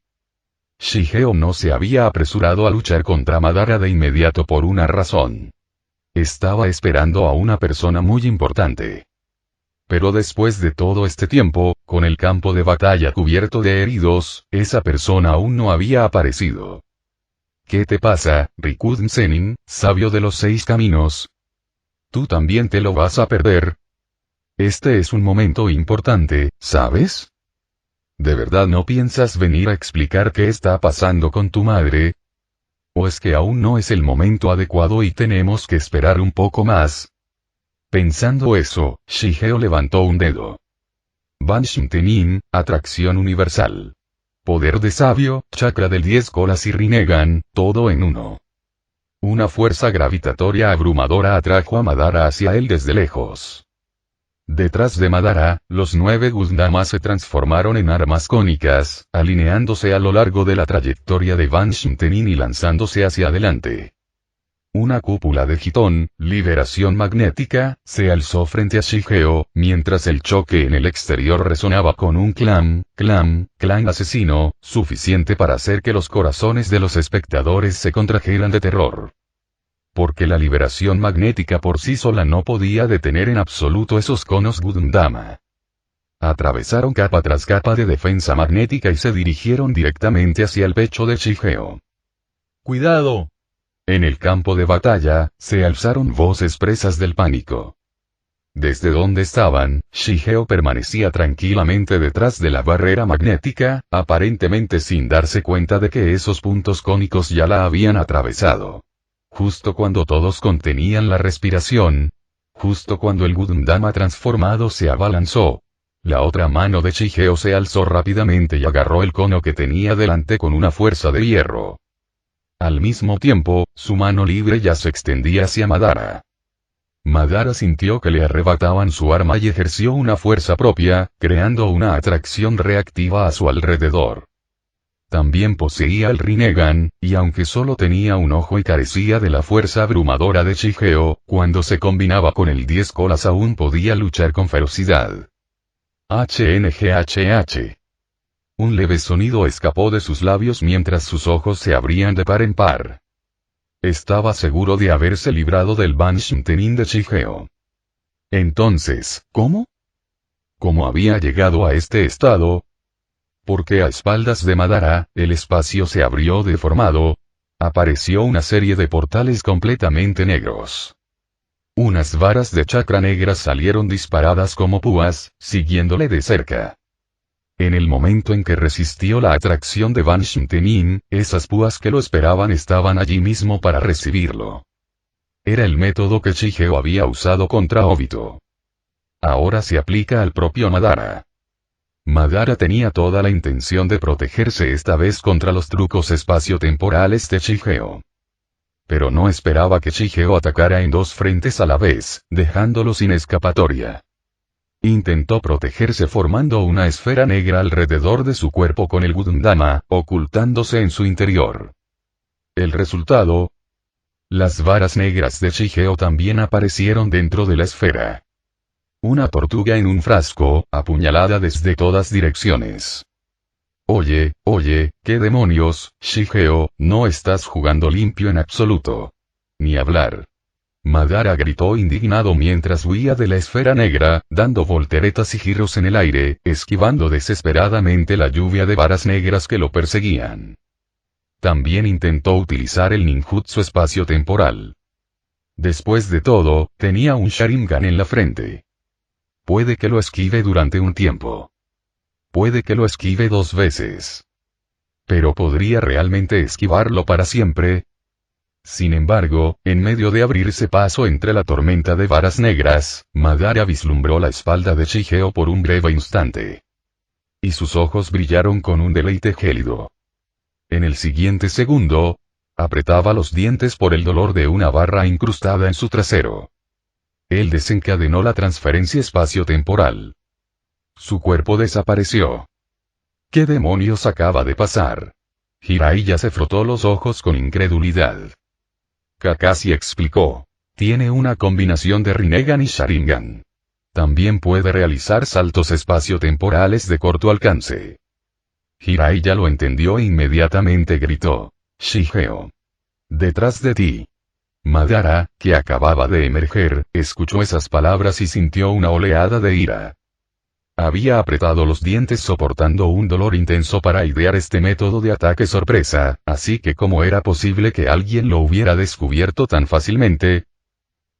Shigeo no se había apresurado a luchar contra Madara de inmediato por una razón. Estaba esperando a una persona muy importante. Pero después de todo este tiempo, con el campo de batalla cubierto de heridos, esa persona aún no había aparecido. ¿Qué te pasa, Rikuden Zenin, sabio de los 6 caminos? ¿Tú también te lo vas a perder? Este es un momento importante, ¿sabes? ¿De verdad no piensas venir a explicar qué está pasando con tu madre? ¿O es que aún no es el momento adecuado y tenemos que esperar un poco más? Pensando eso, Shigeo levantó un dedo. Banshin Tenin, atracción universal. Poder de sabio, chakra del 10 colas y Rinnegan, todo en uno. Una fuerza gravitatoria abrumadora atrajo a Madara hacia él desde lejos. Detrás de Madara, los 9 Gundama se transformaron en armas cónicas, alineándose a lo largo de la trayectoria de Banshin Tenin y lanzándose hacia adelante. Una cúpula de Gitón, liberación magnética, se alzó frente a Shigeo, mientras el choque en el exterior resonaba con un clan asesino, suficiente para hacer que los corazones de los espectadores se contrajeran de terror. Porque la liberación magnética por sí sola no podía detener en absoluto esos conos Gundama. Atravesaron capa tras capa de defensa magnética y se dirigieron directamente hacia el pecho de Shigeo. ¡Cuidado! En el campo de batalla, se alzaron voces presas del pánico. Desde donde estaban, Shigeo permanecía tranquilamente detrás de la barrera magnética, aparentemente sin darse cuenta de que esos puntos cónicos ya la habían atravesado. Justo cuando todos contenían la respiración, justo cuando el Gundama transformado se abalanzó, la otra mano de Shigeo se alzó rápidamente y agarró el cono que tenía delante con una fuerza de hierro. Al mismo tiempo, su mano libre ya se extendía hacia Madara. Madara sintió que le arrebataban su arma y ejerció una fuerza propia, creando una atracción reactiva a su alrededor. También poseía el Rinnegan, y aunque solo tenía un ojo y carecía de la fuerza abrumadora de Shigeo, cuando se combinaba con el 10 colas aún podía luchar con ferocidad. HNGHH. Un leve sonido escapó de sus labios mientras sus ojos se abrían de par en par. Estaba seguro de haberse librado del Banshin Tenin de Shigeo. Entonces, ¿cómo? ¿Cómo había llegado a este estado? Porque a espaldas de Madara, el espacio se abrió deformado. Apareció una serie de portales completamente negros. Unas varas de chakra negras salieron disparadas como púas, siguiéndole de cerca. En el momento en que resistió la atracción de Banshin Tenin, esas púas que lo esperaban estaban allí mismo para recibirlo. Era el método que Shigeo había usado contra Obito. Ahora se aplica al propio Madara. Madara tenía toda la intención de protegerse esta vez contra los trucos espaciotemporales de Shigeo. Pero no esperaba que Shigeo atacara en 2 frentes a la vez, dejándolo sin escapatoria. Intentó protegerse formando una esfera negra alrededor de su cuerpo con el Gundama, ocultándose en su interior. El resultado. Las varas negras de Shigeo también aparecieron dentro de la esfera. Una tortuga en un frasco, apuñalada desde todas direcciones. Oye, ¿qué demonios, Shigeo, no estás jugando limpio en absoluto? Ni hablar. Madara gritó indignado mientras huía de la esfera negra, dando volteretas y giros en el aire, esquivando desesperadamente la lluvia de varas negras que lo perseguían. También intentó utilizar el ninjutsu espacio-temporal. Después de todo, tenía un Sharingan en la frente. Puede que lo esquive durante un tiempo. Puede que lo esquive 2 veces. Pero ¿podría realmente esquivarlo para siempre? Sin embargo, en medio de abrirse paso entre la tormenta de varas negras, Madara vislumbró la espalda de Shigeo por un breve instante. Y sus ojos brillaron con un deleite gélido. En el siguiente segundo, apretaba los dientes por el dolor de una barra incrustada en su trasero. Él desencadenó la transferencia espacio-temporal. Su cuerpo desapareció. ¿Qué demonios acaba de pasar? Jiraiya se frotó los ojos con incredulidad. Kakashi explicó. Tiene una combinación de Rinnegan y Sharingan. También puede realizar saltos espacio-temporales de corto alcance. Jiraiya lo entendió e inmediatamente gritó. Shigeo. Detrás de ti. Madara, que acababa de emerger, escuchó esas palabras y sintió una oleada de ira. Había apretado los dientes soportando un dolor intenso para idear este método de ataque sorpresa, así que ¿cómo era posible que alguien lo hubiera descubierto tan fácilmente?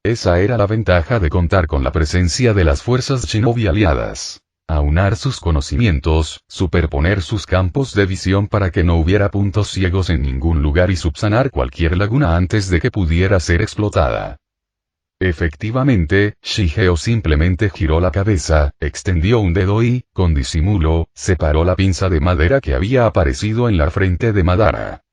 Esa era la ventaja de contar con la presencia de las fuerzas Shinobi aliadas. Aunar sus conocimientos, superponer sus campos de visión para que no hubiera puntos ciegos en ningún lugar y subsanar cualquier laguna antes de que pudiera ser explotada. Efectivamente, Shigeo simplemente giró la cabeza, extendió un dedo y, con disimulo, separó la pinza de madera que había aparecido en la frente de Madara.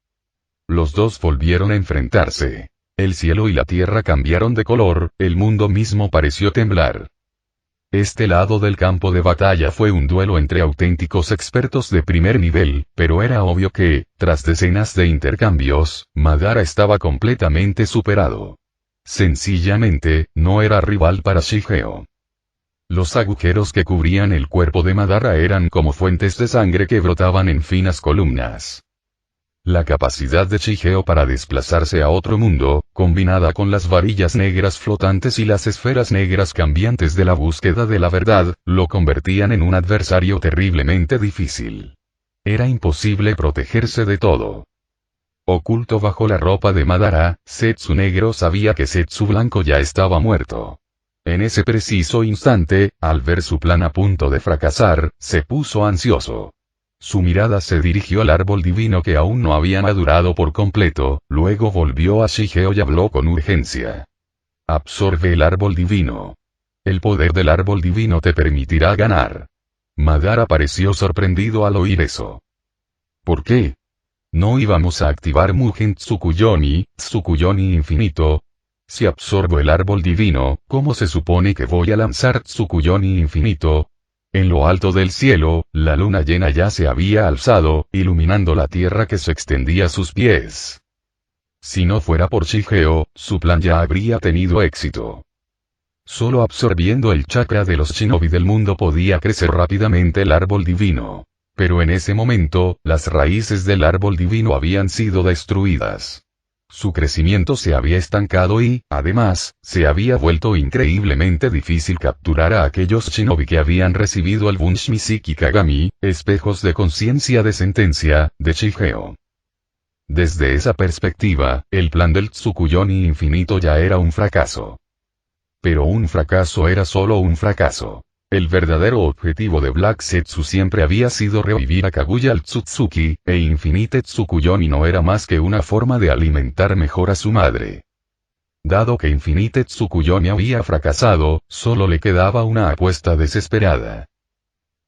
Los dos volvieron a enfrentarse. El cielo y la tierra cambiaron de color, el mundo mismo pareció temblar. Este lado del campo de batalla fue un duelo entre auténticos expertos de primer nivel, pero era obvio que, tras decenas de intercambios, Madara estaba completamente superado. Sencillamente, no era rival para Shigeo. Los agujeros que cubrían el cuerpo de Madara eran como fuentes de sangre que brotaban en finas columnas. La capacidad de Shigeo para desplazarse a otro mundo, combinada con las varillas negras flotantes y las esferas negras cambiantes de la búsqueda de la verdad, lo convertían en un adversario terriblemente difícil. Era imposible protegerse de todo. Oculto bajo la ropa de Madara, Zetsu Negro sabía que Zetsu Blanco ya estaba muerto. En ese preciso instante, al ver su plan a punto de fracasar, se puso ansioso. Su mirada se dirigió al árbol divino que aún no había madurado por completo, luego volvió a Shigeo y habló con urgencia. Absorbe el árbol divino. El poder del árbol divino te permitirá ganar. Madara pareció sorprendido al oír eso. ¿Por qué? ¿No íbamos a activar Mugen Tsukuyomi infinito? Si absorbo el árbol divino, ¿cómo se supone que voy a lanzar Tsukuyomi infinito? En lo alto del cielo, la luna llena ya se había alzado, iluminando la tierra que se extendía a sus pies. Si no fuera por Shigeo, su plan ya habría tenido éxito. Solo absorbiendo el chakra de los shinobi del mundo podía crecer rápidamente el árbol divino. Pero en ese momento, las raíces del árbol divino habían sido destruidas. Su crecimiento se había estancado y, además, se había vuelto increíblemente difícil capturar a aquellos shinobi que habían recibido el Bunshi Misiki Kagami, espejos de conciencia de sentencia, de Shigeo. Desde esa perspectiva, el plan del Tsukuyomi infinito ya era un fracaso. Pero un fracaso era solo un fracaso. El verdadero objetivo de Black Zetsu siempre había sido revivir a Kaguya al Tsutsuki, e Infinite Tsukuyomi no era más que una forma de alimentar mejor a su madre. Dado que Infinite Tsukuyomi había fracasado, solo le quedaba una apuesta desesperada.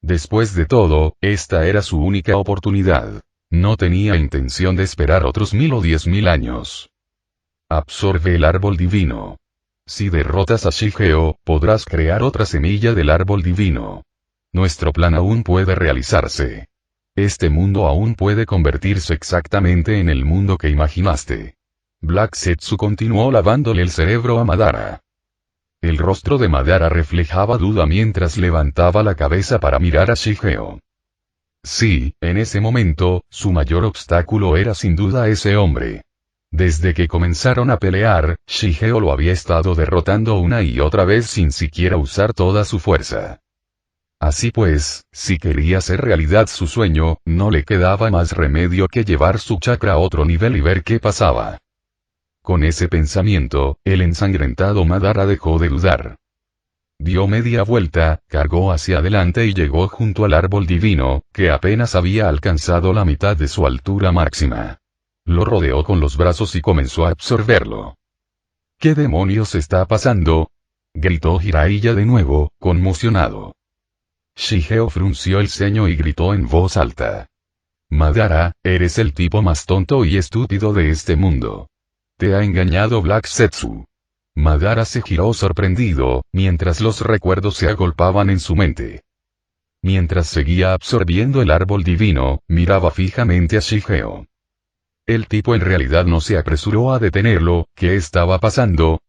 Después de todo, esta era su única oportunidad. No tenía intención de esperar otros 1000 o 10.000 años. Absorbe el árbol divino. Si derrotas a Shigeo, podrás crear otra semilla del árbol divino. Nuestro plan aún puede realizarse. Este mundo aún puede convertirse exactamente en el mundo que imaginaste. Black Zetsu continuó lavándole el cerebro a Madara. El rostro de Madara reflejaba duda mientras levantaba la cabeza para mirar a Shigeo. Sí, en ese momento, su mayor obstáculo era sin duda ese hombre. Desde que comenzaron a pelear, Shigeo lo había estado derrotando una y otra vez sin siquiera usar toda su fuerza. Así pues, si quería hacer realidad su sueño, no le quedaba más remedio que llevar su chakra a otro nivel y ver qué pasaba. Con ese pensamiento, el ensangrentado Madara dejó de dudar. Dio media vuelta, cargó hacia adelante y llegó junto al árbol divino, que apenas había alcanzado la mitad de su altura máxima. Lo rodeó con los brazos y comenzó a absorberlo. ¿Qué demonios está pasando? Gritó Jiraiya de nuevo, conmocionado. Shigeo frunció el ceño y gritó en voz alta. Madara, eres el tipo más tonto y estúpido de este mundo. Te ha engañado Black Zetsu. Madara se giró sorprendido, mientras los recuerdos se agolpaban en su mente. Mientras seguía absorbiendo el árbol divino, miraba fijamente a Shigeo. El tipo en realidad no se apresuró a detenerlo. ¿Qué estaba pasando?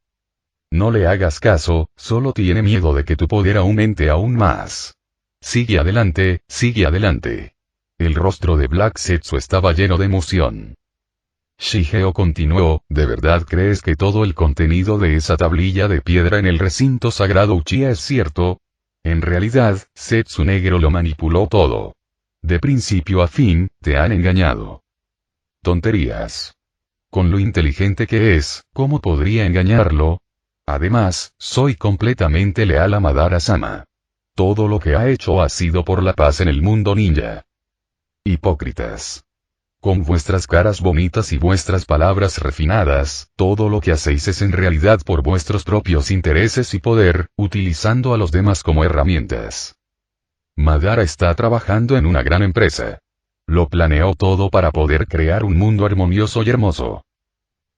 No le hagas caso, solo tiene miedo de que tu poder aumente aún más. Sigue adelante, sigue adelante. El rostro de Black Zetsu estaba lleno de emoción. Shigeo continuó, ¿de verdad crees que todo el contenido de esa tablilla de piedra en el recinto sagrado Uchiha es cierto? En realidad, Zetsu Negro lo manipuló todo. De principio a fin, te han engañado. Tonterías. Con lo inteligente que es, ¿cómo podría engañarlo? Además, soy completamente leal a Madara-sama. Todo lo que ha hecho ha sido por la paz en el mundo ninja. Hipócritas. Con vuestras caras bonitas y vuestras palabras refinadas, todo lo que hacéis es en realidad por vuestros propios intereses y poder, utilizando a los demás como herramientas. Madara está trabajando en una gran empresa. Lo planeó todo para poder crear un mundo armonioso y hermoso.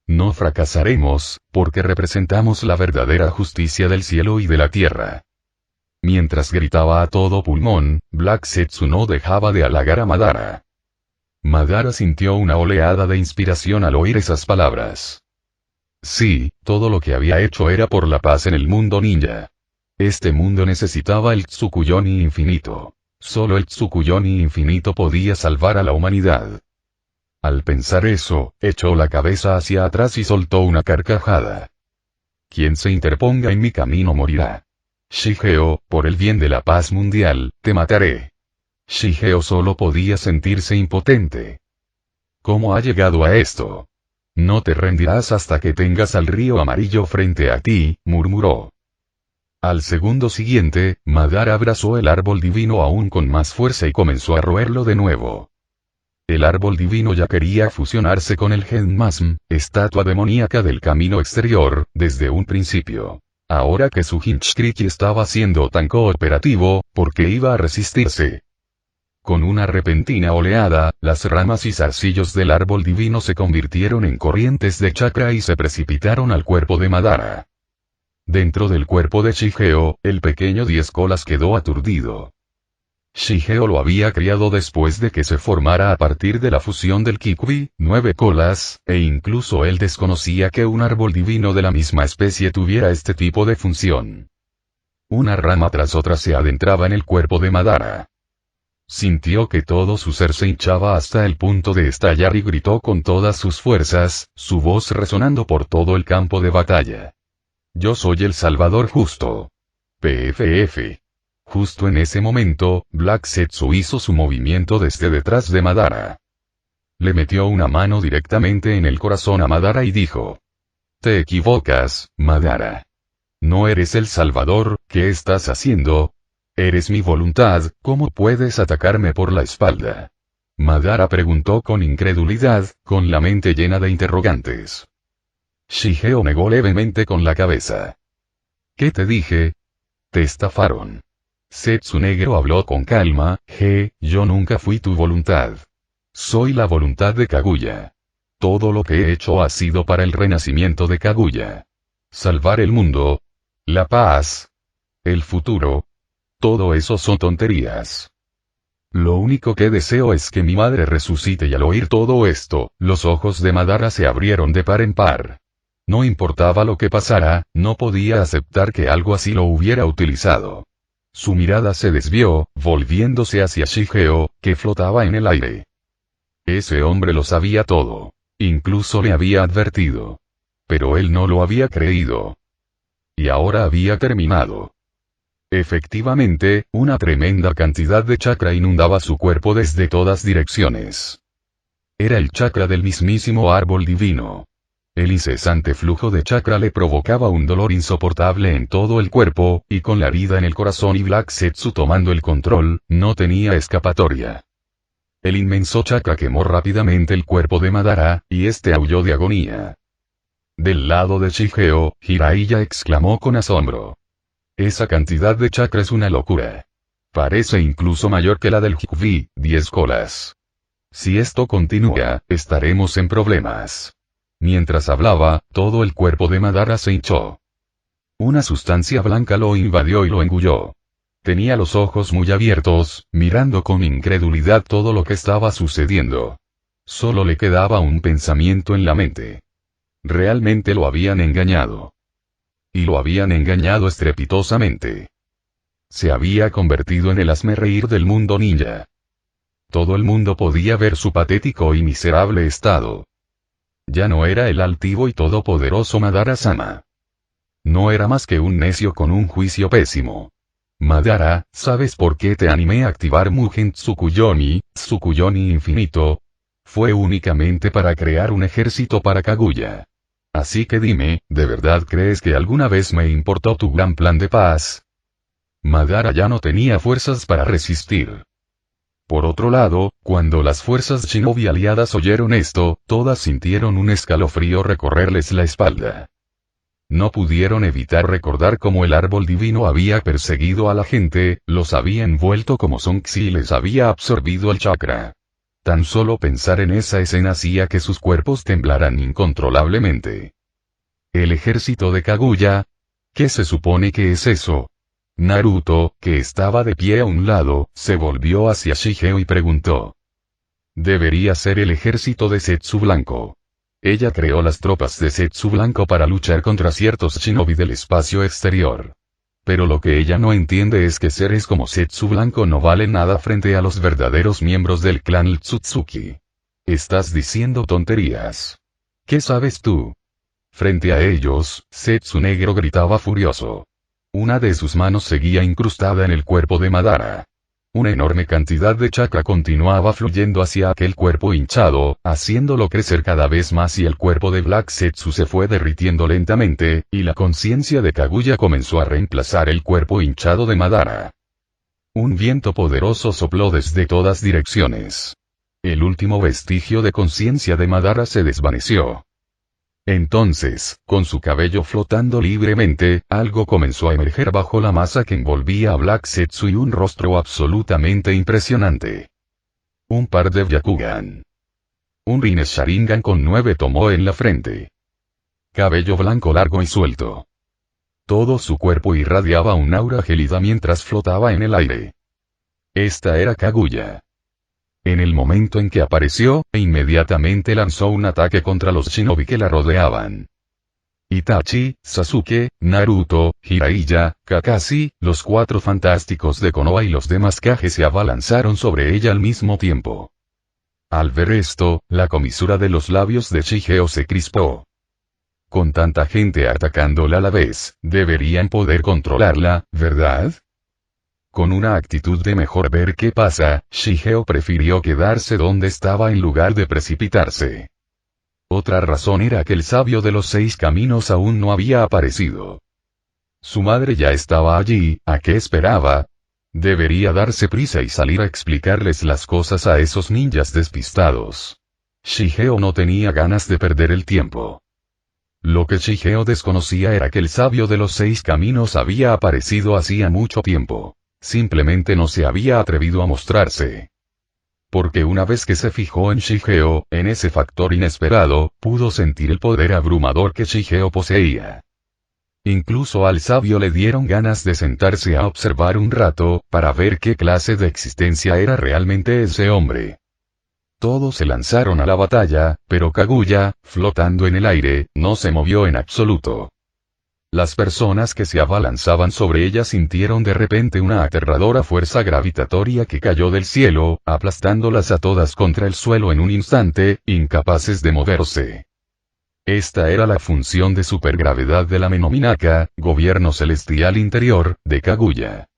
No fracasaremos, porque representamos la verdadera justicia del cielo y de la tierra. Mientras gritaba a todo pulmón, Black Zetsu no dejaba de halagar a Madara. Madara sintió una oleada de inspiración al oír esas palabras. Sí, todo lo que había hecho era por la paz en el mundo ninja. Este mundo necesitaba el Tsukuyomi infinito. Solo el Tsukuyomi infinito podía salvar a la humanidad. Al pensar eso, echó la cabeza hacia atrás y soltó una carcajada. Quien se interponga en mi camino morirá. Shigeo, por el bien de la paz mundial, te mataré. Shigeo solo podía sentirse impotente. ¿Cómo ha llegado a esto? No te rendirás hasta que tengas al río amarillo frente a ti, murmuró. Al segundo siguiente, Madara abrazó el árbol divino aún con más fuerza y comenzó a roerlo de nuevo. El árbol divino ya quería fusionarse con el Genmasm, estatua demoníaca del camino exterior, desde un principio. Ahora que su Hinchkriki estaba siendo tan cooperativo, ¿por qué iba a resistirse? Con una repentina oleada, las ramas y zarcillos del árbol divino se convirtieron en corrientes de chakra y se precipitaron al cuerpo de Madara. Dentro del cuerpo de Shigeo, el pequeño 10 colas quedó aturdido. Shigeo lo había criado después de que se formara a partir de la fusión del Kikui, 9 colas, e incluso él desconocía que un árbol divino de la misma especie tuviera este tipo de función. Una rama tras otra se adentraba en el cuerpo de Madara. Sintió que todo su ser se hinchaba hasta el punto de estallar y gritó con todas sus fuerzas, su voz resonando por todo el campo de batalla. Yo soy el Salvador justo. PFF. Justo en ese momento, Black Zetsu hizo su movimiento desde detrás de Madara. Le metió una mano directamente en el corazón a Madara y dijo: Te equivocas, Madara. No eres el Salvador, ¿qué estás haciendo? Eres mi voluntad, ¿cómo puedes atacarme por la espalda? Madara preguntó con incredulidad, con la mente llena de interrogantes. Shigeo negó levemente con la cabeza. ¿Qué te dije? Te estafaron. Zetsu Negro habló con calma, yo nunca fui tu voluntad. Soy la voluntad de Kaguya. Todo lo que he hecho ha sido para el renacimiento de Kaguya. Salvar el mundo. La paz. El futuro. Todo eso son tonterías. Lo único que deseo es que mi madre resucite y al oír todo esto, los ojos de Madara se abrieron de par en par. No importaba lo que pasara, no podía aceptar que algo así lo hubiera utilizado. Su mirada se desvió, volviéndose hacia Shigeo, que flotaba en el aire. Ese hombre lo sabía todo. Incluso le había advertido. Pero él no lo había creído. Y ahora había terminado. Efectivamente, una tremenda cantidad de chakra inundaba su cuerpo desde todas direcciones. Era el chakra del mismísimo árbol divino. El incesante flujo de chakra le provocaba un dolor insoportable en todo el cuerpo, y con la herida en el corazón y Black Zetsu tomando el control, no tenía escapatoria. El inmenso chakra quemó rápidamente el cuerpo de Madara, y este aulló de agonía. Del lado de Shigeo, Jiraiya exclamó con asombro. Esa cantidad de chakra es una locura. Parece incluso mayor que la del Hikvi, 10 colas. Si esto continúa, estaremos en problemas. Mientras hablaba, todo el cuerpo de Madara se hinchó. Una sustancia blanca lo invadió y lo engulló. Tenía los ojos muy abiertos, mirando con incredulidad todo lo que estaba sucediendo. Solo le quedaba un pensamiento en la mente. Realmente lo habían engañado. Y lo habían engañado estrepitosamente. Se había convertido en el hazmerreír del mundo ninja. Todo el mundo podía ver su patético y miserable estado. Ya no era el altivo y todopoderoso Madara-sama. No era más que un necio con un juicio pésimo. Madara, ¿sabes por qué te animé a activar Mugen Tsukuyomi infinito? Fue únicamente para crear un ejército para Kaguya. Así que dime, ¿de verdad crees que alguna vez me importó tu gran plan de paz? Madara ya no tenía fuerzas para resistir. Por otro lado, cuando las fuerzas Shinobi aliadas oyeron esto, todas sintieron un escalofrío recorrerles la espalda. No pudieron evitar recordar cómo el árbol divino había perseguido a la gente, los había envuelto como Sonxi y les había absorbido el chakra. Tan solo pensar en esa escena hacía que sus cuerpos temblaran incontrolablemente. ¿El ejército de Kaguya? ¿Qué se supone que es eso? Naruto, que estaba de pie a un lado, se volvió hacia Shigeo y preguntó. Debería ser el ejército de Zetsu Blanco. Ella creó las tropas de Zetsu Blanco para luchar contra ciertos shinobi del espacio exterior. Pero lo que ella no entiende es que seres como Zetsu Blanco no valen nada frente a los verdaderos miembros del clan Tsutsuki. Estás diciendo tonterías. ¿Qué sabes tú? Frente a ellos, Zetsu Negro gritaba furioso. Una de sus manos seguía incrustada en el cuerpo de Madara. Una enorme cantidad de chakra continuaba fluyendo hacia aquel cuerpo hinchado, haciéndolo crecer cada vez más y el cuerpo de Black Zetsu se fue derritiendo lentamente, y la conciencia de Kaguya comenzó a reemplazar el cuerpo hinchado de Madara. Un viento poderoso sopló desde todas direcciones. El último vestigio de conciencia de Madara se desvaneció. Entonces, con su cabello flotando libremente, algo comenzó a emerger bajo la masa que envolvía a Black Zetsu y un rostro absolutamente impresionante. Un par de Byakugan. Un Rinne Sharingan con 9 tomó en la frente. Cabello blanco largo y suelto. Todo su cuerpo irradiaba un aura gélida mientras flotaba en el aire. Esta era Kaguya. En el momento en que apareció, inmediatamente lanzó un ataque contra los shinobi que la rodeaban. Itachi, Sasuke, Naruto, Jiraiya, Kakashi, los 4 fantásticos de Konoha y los demás Kage se abalanzaron sobre ella al mismo tiempo. Al ver esto, la comisura de los labios de Shigeo se crispó. Con tanta gente atacándola a la vez, deberían poder controlarla, ¿verdad? Con una actitud de mejor ver qué pasa, Shigeo prefirió quedarse donde estaba en lugar de precipitarse. Otra razón era que el sabio de los 6 caminos aún no había aparecido. Su madre ya estaba allí, ¿a qué esperaba? Debería darse prisa y salir a explicarles las cosas a esos ninjas despistados. Shigeo no tenía ganas de perder el tiempo. Lo que Shigeo desconocía era que el sabio de los 6 caminos había aparecido hacía mucho tiempo. Simplemente no se había atrevido a mostrarse. Porque una vez que se fijó en Shigeo, en ese factor inesperado, pudo sentir el poder abrumador que Shigeo poseía. Incluso al sabio le dieron ganas de sentarse a observar un rato, para ver qué clase de existencia era realmente ese hombre. Todos se lanzaron a la batalla, pero Kaguya, flotando en el aire, no se movió en absoluto. Las personas que se abalanzaban sobre ella sintieron de repente una aterradora fuerza gravitatoria que cayó del cielo, aplastándolas a todas contra el suelo en un instante, incapaces de moverse. Esta era la función de supergravedad de la Menominaka, gobierno celestial interior, de Kaguya.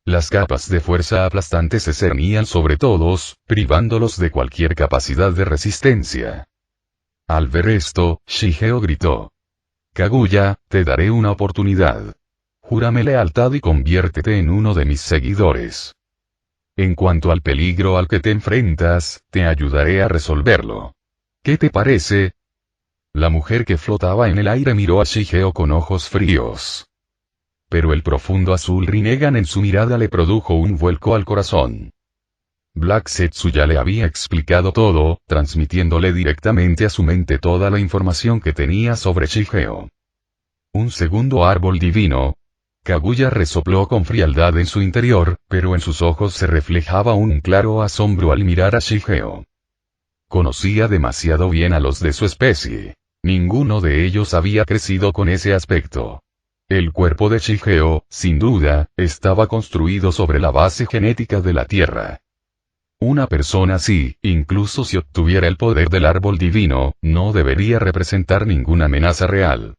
Las capas de fuerza aplastante se cernían sobre todos, privándolos de cualquier capacidad de resistencia. Al ver esto, Shigeo gritó. Kaguya, te daré una oportunidad. Júrame lealtad y conviértete en uno de mis seguidores. En cuanto al peligro al que te enfrentas, te ayudaré a resolverlo. ¿Qué te parece? La mujer que flotaba en el aire miró a Shigeo con ojos fríos. Pero el profundo azul Rinnegan en su mirada le produjo un vuelco al corazón. Black Zetsu ya le había explicado todo, transmitiéndole directamente a su mente toda la información que tenía sobre Shigeo. Un segundo árbol divino. Kaguya resopló con frialdad en su interior, pero en sus ojos se reflejaba un claro asombro al mirar a Shigeo. Conocía demasiado bien a los de su especie. Ninguno de ellos había crecido con ese aspecto. El cuerpo de Shigeo, sin duda, estaba construido sobre la base genética de la Tierra. Una persona así, incluso si obtuviera el poder del árbol divino, no debería representar ninguna amenaza real.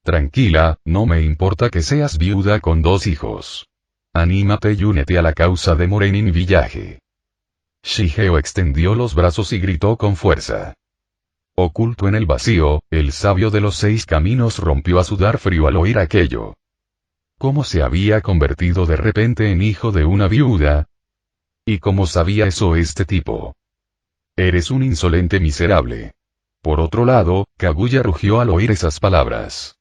Tranquila, no me importa que seas viuda con 2 hijos. Anímate y únete a la causa de Morenin Village. Shigeo extendió los brazos y gritó con fuerza. Oculto en el vacío, el sabio de los 6 caminos rompió a sudar frío al oír aquello. ¿Cómo se había convertido de repente en hijo de una viuda? ¿Y cómo sabía eso este tipo? Eres un insolente miserable. Por otro lado, Kaguya rugió al oír esas palabras.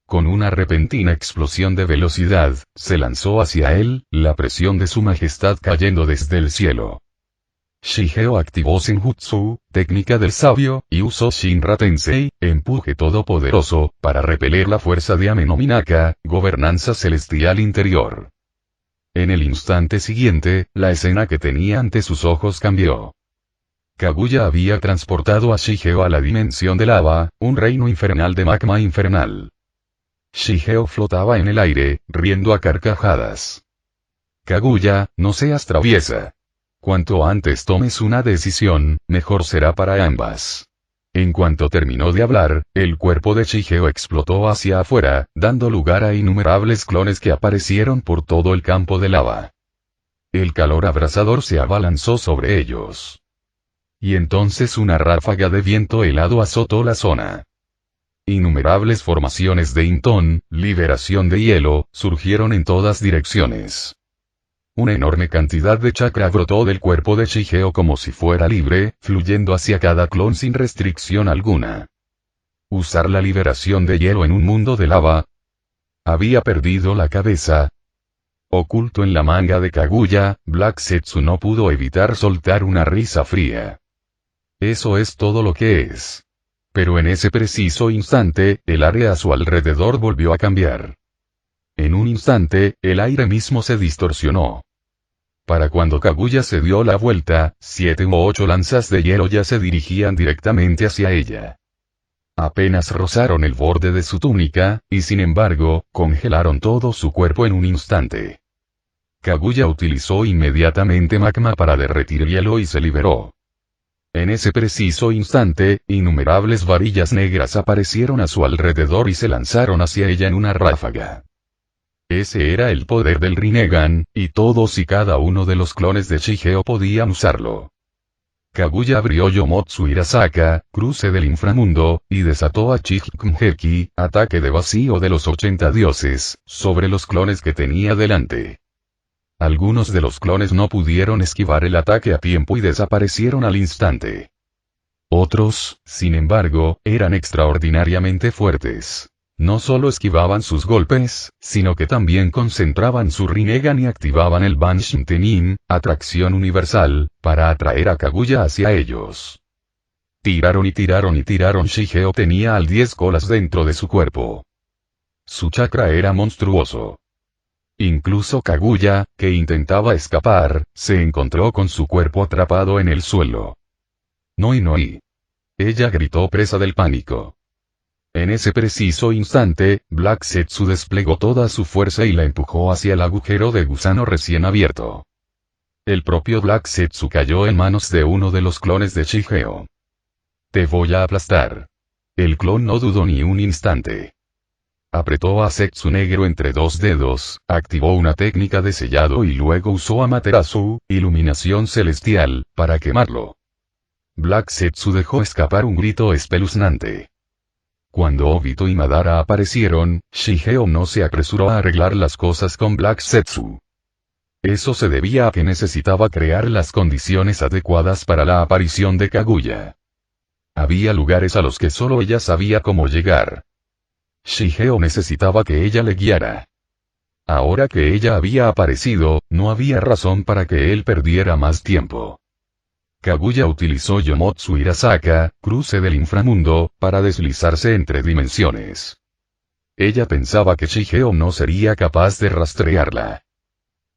Con una repentina explosión de velocidad, se lanzó hacia él, la presión de su majestad cayendo desde el cielo. Shigeo activó Senjutsu, técnica del sabio, y usó Shinra Tensei, empuje todopoderoso, para repeler la fuerza de Ame no Minaka, gobernanza celestial interior. En el instante siguiente, la escena que tenía ante sus ojos cambió. Kaguya había transportado a Shigeo a la dimensión de lava, un reino infernal de magma infernal. Shigeo flotaba en el aire, riendo a carcajadas. Kaguya, no seas traviesa. Cuanto antes tomes una decisión, mejor será para ambas. En cuanto terminó de hablar, el cuerpo de Shigeo explotó hacia afuera, dando lugar a innumerables clones que aparecieron por todo el campo de lava. El calor abrasador se abalanzó sobre ellos. Y entonces una ráfaga de viento helado azotó la zona. Innumerables formaciones de Inton, liberación de hielo, surgieron en todas direcciones. Una enorme cantidad de chakra brotó del cuerpo de Shigeo como si fuera libre, fluyendo hacia cada clon sin restricción alguna. Usar la liberación de hielo en un mundo de lava. Había perdido la cabeza. Oculto en la manga de Kaguya, Black Zetsu no pudo evitar soltar una risa fría. Eso es todo lo que es. Pero en ese preciso instante, el área a su alrededor volvió a cambiar. En un instante, el aire mismo se distorsionó. Para cuando Kaguya se dio la vuelta, 7 u 8 lanzas de hielo ya se dirigían directamente hacia ella. Apenas rozaron el borde de su túnica, y sin embargo, congelaron todo su cuerpo en un instante. Kaguya utilizó inmediatamente magma para derretir hielo y se liberó. En ese preciso instante, innumerables varillas negras aparecieron a su alrededor y se lanzaron hacia ella en una ráfaga. Ese era el poder del Rinnegan, y todos y cada uno de los clones de Shigeo podían usarlo. Kaguya abrió Yomotsu Hirasaka, cruce del inframundo, y desató a Chihikmheki, ataque de vacío de los 80 dioses, sobre los clones que tenía delante. Algunos de los clones no pudieron esquivar el ataque a tiempo y desaparecieron al instante. Otros, sin embargo, eran extraordinariamente fuertes. No solo esquivaban sus golpes, sino que también concentraban su Rinnegan y activaban el Banshin Tenin, atracción universal, para atraer a Kaguya hacia ellos. Tiraron y tiraron y tiraron. Shigeo tenía al 10 colas dentro de su cuerpo. Su chakra era monstruoso. Incluso Kaguya, que intentaba escapar, se encontró con su cuerpo atrapado en el suelo. Noi noi. Ella gritó presa del pánico. En ese preciso instante, Black Zetsu desplegó toda su fuerza y la empujó hacia el agujero de gusano recién abierto. El propio Black Zetsu cayó en manos de uno de los clones de Shigeo. Te voy a aplastar. El clon no dudó ni un instante. Apretó a Zetsu negro entre 2 dedos, activó una técnica de sellado y luego usó Amaterasu, iluminación celestial, para quemarlo. Black Zetsu dejó escapar un grito espeluznante. Cuando Obito y Madara aparecieron, Shigeo no se apresuró a arreglar las cosas con Black Zetsu. Eso se debía a que necesitaba crear las condiciones adecuadas para la aparición de Kaguya. Había lugares a los que solo ella sabía cómo llegar. Shigeo necesitaba que ella le guiara. Ahora que ella había aparecido, no había razón para que él perdiera más tiempo. Kaguya utilizó Yomotsu Hirasaka, cruce del inframundo, para deslizarse entre dimensiones. Ella pensaba que Shigeo no sería capaz de rastrearla.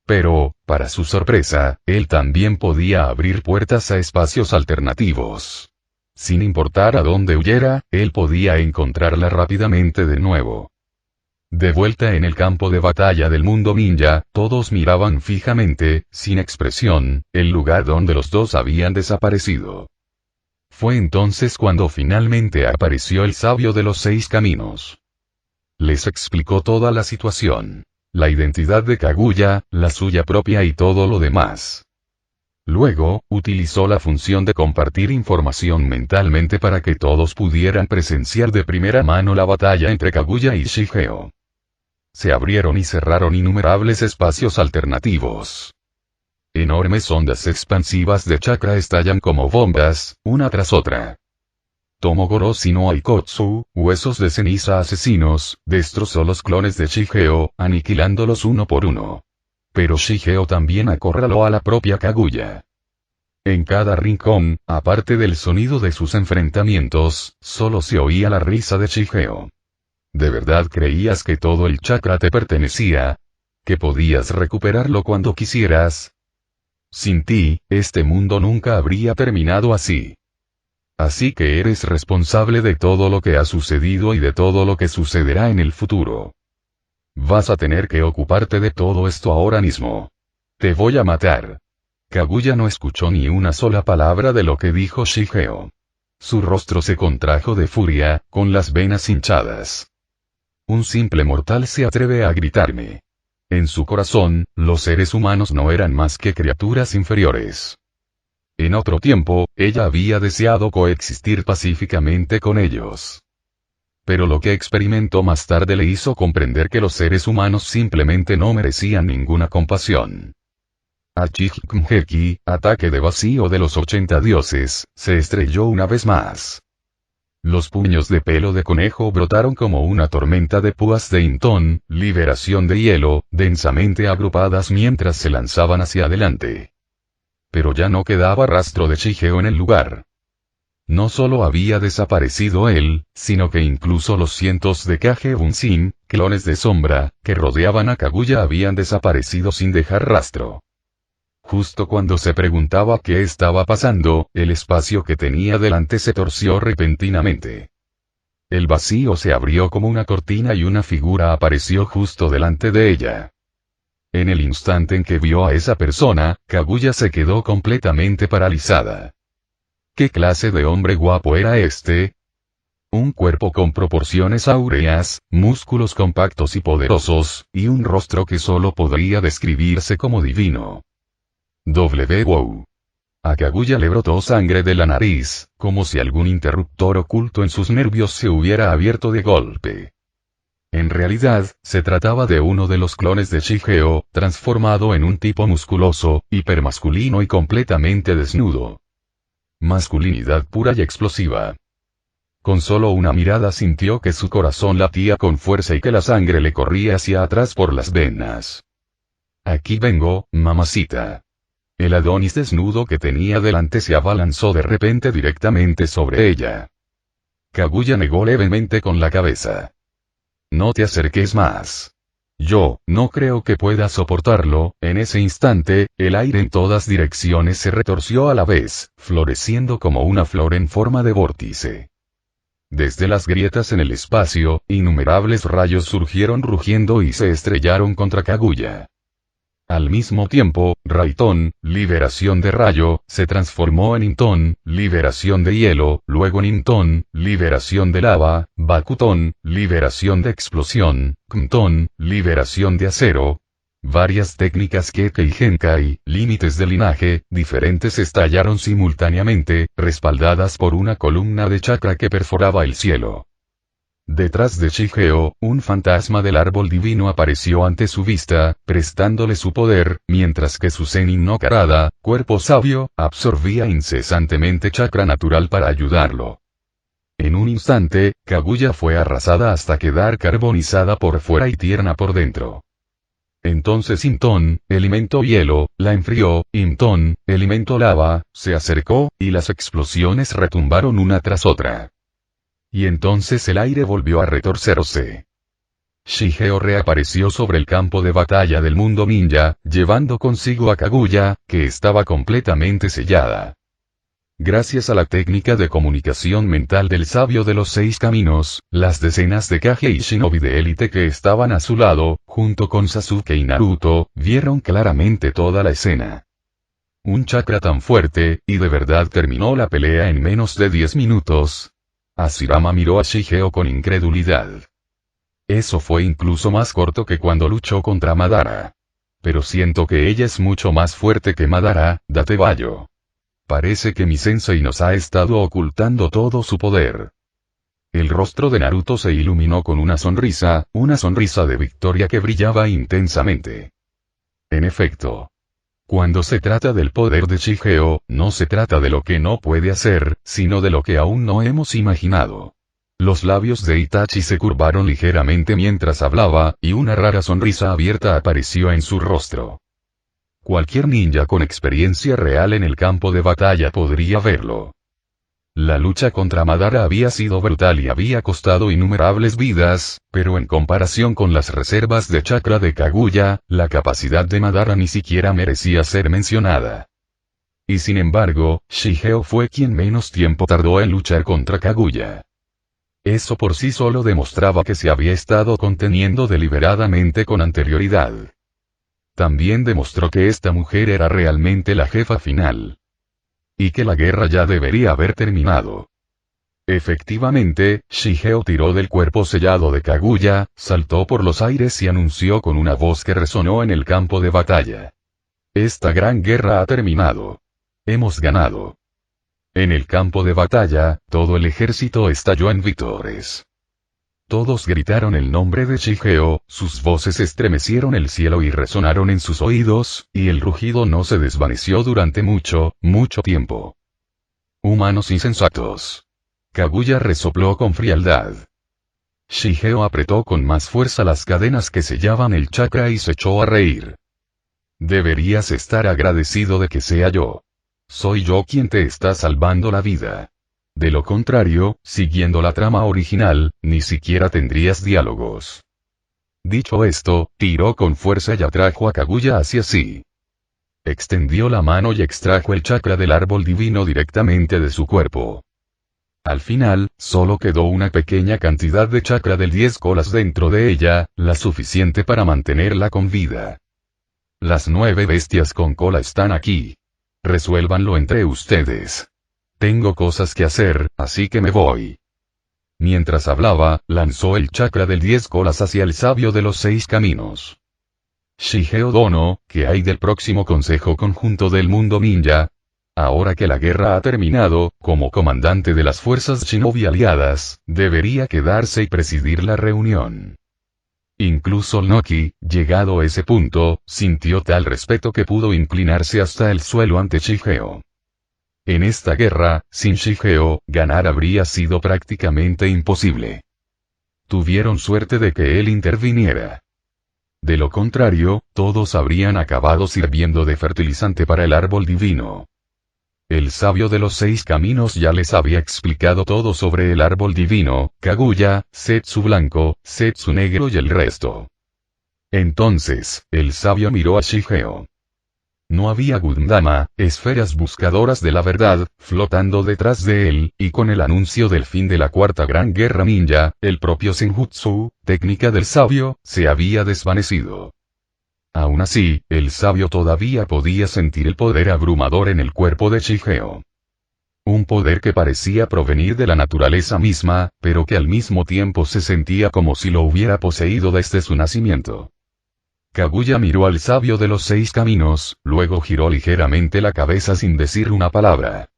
Pero, para su sorpresa, él también podía abrir puertas a espacios alternativos. Sin importar a dónde huyera, él podía encontrarla rápidamente de nuevo. De vuelta en el campo de batalla del mundo ninja, todos miraban fijamente, sin expresión, el lugar donde los dos habían desaparecido. Fue entonces cuando finalmente apareció el sabio de los 6 caminos. Les explicó toda la situación. La identidad de Kaguya, la suya propia y todo lo demás. Luego, utilizó la función de compartir información mentalmente para que todos pudieran presenciar de primera mano la batalla entre Kaguya y Shigeo. Se abrieron y cerraron innumerables espacios alternativos. Enormes ondas expansivas de chakra estallan como bombas, una tras otra. Tomogoroshi no Aikotsu, huesos de ceniza asesinos, destrozó los clones de Shigeo, aniquilándolos uno por uno. Pero Shigeo también acorraló a la propia Kaguya. En cada rincón, aparte del sonido de sus enfrentamientos, solo se oía la risa de Shigeo. ¿De verdad creías que todo el chakra te pertenecía? ¿Que podías recuperarlo cuando quisieras? Sin ti, este mundo nunca habría terminado así. Así que eres responsable de todo lo que ha sucedido y de todo lo que sucederá en el futuro. Vas a tener que ocuparte de todo esto ahora mismo. Te voy a matar. Kaguya no escuchó ni una sola palabra de lo que dijo Shigeo. Su rostro se contrajo de furia, con las venas hinchadas. Un simple mortal se atreve a gritarme. En su corazón, los seres humanos no eran más que criaturas inferiores. En otro tiempo, ella había deseado coexistir pacíficamente con ellos. Pero lo que experimentó más tarde le hizo comprender que los seres humanos simplemente no merecían ninguna compasión. Achikmheki, ataque de vacío de los 80 dioses, se estrelló una vez más. Los puños de pelo de conejo brotaron como una tormenta de púas de Intón, liberación de hielo, densamente agrupadas mientras se lanzaban hacia adelante. Pero ya no quedaba rastro de Shigeo en el lugar. No solo había desaparecido él, sino que incluso los cientos de Kage Bunshin, clones de sombra, que rodeaban a Kaguya habían desaparecido sin dejar rastro. Justo cuando se preguntaba qué estaba pasando, el espacio que tenía delante se torció repentinamente. El vacío se abrió como una cortina y una figura apareció justo delante de ella. En el instante en que vio a esa persona, Kaguya se quedó completamente paralizada. ¿Qué clase de hombre guapo era este? Un cuerpo con proporciones áureas, músculos compactos y poderosos, y un rostro que solo podría describirse como divino. Wow. A Kaguya le brotó sangre de la nariz, como si algún interruptor oculto en sus nervios se hubiera abierto de golpe. En realidad, se trataba de uno de los clones de Shigeo, transformado en un tipo musculoso, hipermasculino y completamente desnudo. Masculinidad pura y explosiva. Con solo una mirada sintió que su corazón latía con fuerza y que la sangre le corría hacia atrás por las venas. Aquí vengo, mamacita. El Adonis desnudo que tenía delante se abalanzó de repente directamente sobre ella. Kaguya negó levemente con la cabeza. No te acerques más. Yo, no creo que pueda soportarlo. En ese instante, el aire en todas direcciones se retorció a la vez, floreciendo como una flor en forma de vórtice. Desde las grietas en el espacio, innumerables rayos surgieron rugiendo y se estrellaron contra Kaguya. Al mismo tiempo, Raiton, liberación de rayo, se transformó en Intón, liberación de hielo, luego en Intón, liberación de lava, Bakuton, liberación de explosión, Kmton, liberación de acero. Varias técnicas Kekkei y Genkai, límites de linaje, diferentes estallaron simultáneamente, respaldadas por una columna de chakra que perforaba el cielo. Detrás de Shigeo, un fantasma del árbol divino apareció ante su vista, prestándole su poder, mientras que su Zenin no Karada, cuerpo sabio, absorbía incesantemente chakra natural para ayudarlo. En un instante, Kaguya fue arrasada hasta quedar carbonizada por fuera y tierna por dentro. Entonces Inton, elemento hielo, la enfrió, Inton, elemento lava, se acercó, y las explosiones retumbaron una tras otra. Y entonces el aire volvió a retorcerse. Shigeo reapareció sobre el campo de batalla del mundo ninja, llevando consigo a Kaguya, que estaba completamente sellada. Gracias a la técnica de comunicación mental del sabio de los 6 caminos, las decenas de Kage y shinobi de élite que estaban a su lado, junto con Sasuke y Naruto, vieron claramente toda la escena. Un chakra tan fuerte, y de verdad terminó la pelea en menos de 10 minutos. Hashirama miró a Shigeo con incredulidad. Eso fue incluso más corto que cuando luchó contra Madara. Pero siento que ella es mucho más fuerte que Madara, Datebayo. Parece que mi sensei nos ha estado ocultando todo su poder. El rostro de Naruto se iluminó con una sonrisa de victoria que brillaba intensamente. En efecto. Cuando se trata del poder de Shigeo, no se trata de lo que no puede hacer, sino de lo que aún no hemos imaginado. Los labios de Itachi se curvaron ligeramente mientras hablaba, y una rara sonrisa abierta apareció en su rostro. Cualquier ninja con experiencia real en el campo de batalla podría verlo. La lucha contra Madara había sido brutal y había costado innumerables vidas, pero en comparación con las reservas de chakra de Kaguya, la capacidad de Madara ni siquiera merecía ser mencionada. Y sin embargo, Shigeo fue quien menos tiempo tardó en luchar contra Kaguya. Eso por sí solo demostraba que se había estado conteniendo deliberadamente con anterioridad. También demostró que esta mujer era realmente la jefa final. Y que la guerra ya debería haber terminado. Efectivamente, Shigeo tiró del cuerpo sellado de Kaguya, saltó por los aires y anunció con una voz que resonó en el campo de batalla. Esta gran guerra ha terminado. Hemos ganado. En el campo de batalla, todo el ejército estalló en vítores. Todos gritaron el nombre de Shigeo, sus voces estremecieron el cielo y resonaron en sus oídos, y el rugido no se desvaneció durante mucho, mucho tiempo. Humanos insensatos. Kaguya resopló con frialdad. Shigeo apretó con más fuerza las cadenas que sellaban el chakra y se echó a reír. Deberías estar agradecido de que sea yo. Soy yo quien te está salvando la vida. De lo contrario, siguiendo la trama original, ni siquiera tendrías diálogos. Dicho esto, tiró con fuerza y atrajo a Kaguya hacia sí. Extendió la mano y extrajo el chakra del árbol divino directamente de su cuerpo. Al final, solo quedó una pequeña cantidad de chakra del 10 colas dentro de ella, la suficiente para mantenerla con vida. Las 9 bestias con cola están aquí. Resuélvanlo entre ustedes. Tengo cosas que hacer, así que me voy. Mientras hablaba, lanzó el chakra del 10 colas hacia el sabio de los 6 caminos. Shigeo Dono, ¿qué hay del próximo consejo conjunto del mundo ninja? Ahora que la guerra ha terminado, como comandante de las fuerzas shinobi aliadas, debería quedarse y presidir la reunión. Incluso Noki, llegado a ese punto, sintió tal respeto que pudo inclinarse hasta el suelo ante Shigeo. En esta guerra, sin Shigeo, ganar habría sido prácticamente imposible. Tuvieron suerte de que él interviniera. De lo contrario, todos habrían acabado sirviendo de fertilizante para el árbol divino. El sabio de los 6 caminos ya les había explicado todo sobre el árbol divino, Kaguya, Zetsu blanco, Zetsu negro y el resto. Entonces, el sabio miró a Shigeo. No había Gundama, esferas buscadoras de la verdad, flotando detrás de él, y con el anuncio del fin de la cuarta gran guerra ninja, el propio Senjutsu, técnica del sabio, se había desvanecido. Aún así, el sabio todavía podía sentir el poder abrumador en el cuerpo de Shigeo. Un poder que parecía provenir de la naturaleza misma, pero que al mismo tiempo se sentía como si lo hubiera poseído desde su nacimiento. Kaguya miró al sabio de los 6 caminos, luego giró ligeramente la cabeza sin decir una palabra.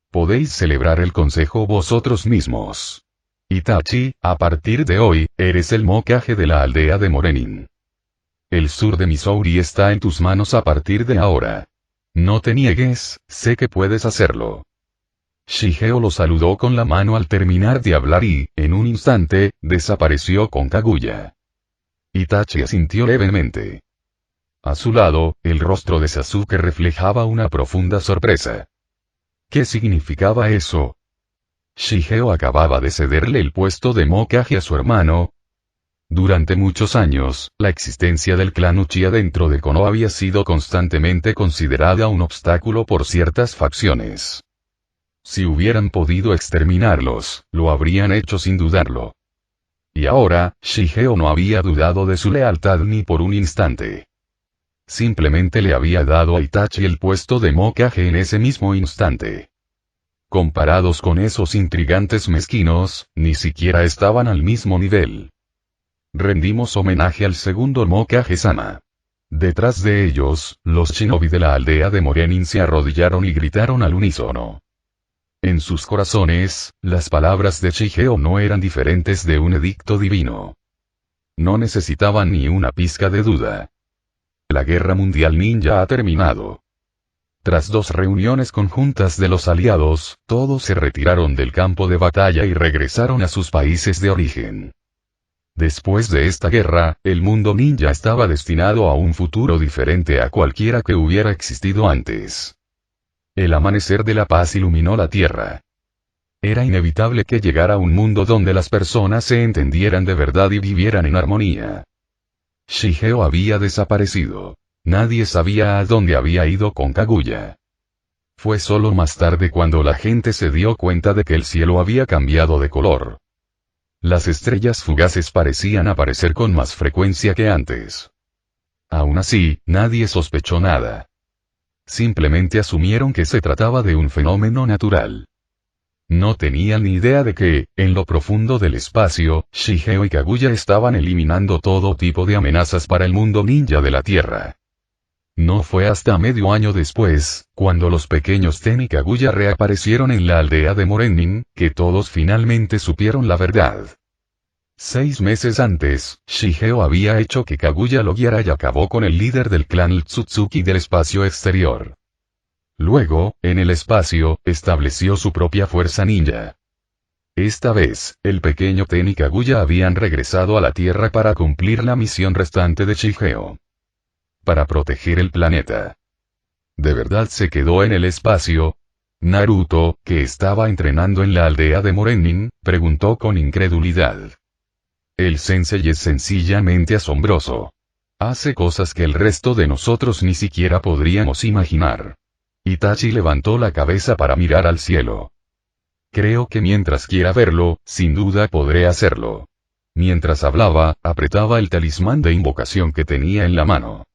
Podéis celebrar el consejo vosotros mismos. Itachi, a partir de hoy, eres el Hokage de la aldea de Morenin. El sur de Missouri está en tus manos a partir de ahora. No te niegues, sé que puedes hacerlo. Shigeo lo saludó con la mano al terminar de hablar y, en un instante, desapareció con Kaguya. Itachi asintió levemente. A su lado, el rostro de Sasuke reflejaba una profunda sorpresa. ¿Qué significaba eso? ¿Shigeo acababa de cederle el puesto de Hokage a su hermano? Durante muchos años, la existencia del clan Uchiha dentro de Konoha había sido constantemente considerada un obstáculo por ciertas facciones. Si hubieran podido exterminarlos, lo habrían hecho sin dudarlo. Y ahora, Shigeo no había dudado de su lealtad ni por un instante. Simplemente le había dado a Itachi el puesto de Hokage en ese mismo instante. Comparados con esos intrigantes mezquinos, ni siquiera estaban al mismo nivel. Rendimos homenaje al segundo Hokage-sama. Detrás de ellos, los shinobi de la aldea de Morenin se arrodillaron y gritaron al unísono. En sus corazones, las palabras de Shigeo no eran diferentes de un edicto divino. No necesitaban ni una pizca de duda. La guerra mundial ninja ha terminado. Tras 2 reuniones conjuntas de los aliados, todos se retiraron del campo de batalla y regresaron a sus países de origen. Después de esta guerra, el mundo ninja estaba destinado a un futuro diferente a cualquiera que hubiera existido antes. El amanecer de la paz iluminó la tierra. Era inevitable que llegara un mundo donde las personas se entendieran de verdad y vivieran en armonía. Shigeo había desaparecido. Nadie sabía a dónde había ido con Kaguya. Fue solo más tarde cuando la gente se dio cuenta de que el cielo había cambiado de color. Las estrellas fugaces parecían aparecer con más frecuencia que antes. Aún así, nadie sospechó nada. Simplemente asumieron que se trataba de un fenómeno natural. No tenían ni idea de que, en lo profundo del espacio, Shigeo y Kaguya estaban eliminando todo tipo de amenazas para el mundo ninja de la Tierra. No fue hasta medio año después, cuando los pequeños Ten y Kaguya reaparecieron en la aldea de Morenin, que todos finalmente supieron la verdad. 6 meses antes, Shigeo había hecho que Kaguya lo guiara y acabó con el líder del clan Otsutsuki del espacio exterior. Luego, en el espacio, estableció su propia fuerza ninja. Esta vez, el pequeño Ten y Kaguya habían regresado a la Tierra para cumplir la misión restante de Shigeo. Para proteger el planeta. ¿De verdad se quedó en el espacio? Naruto, que estaba entrenando en la aldea de Morenin, preguntó con incredulidad. El sensei es sencillamente asombroso. Hace cosas que el resto de nosotros ni siquiera podríamos imaginar. Itachi levantó la cabeza para mirar al cielo. Creo que mientras quiera verlo, sin duda podré hacerlo. Mientras hablaba, apretaba el talismán de invocación que tenía en la mano.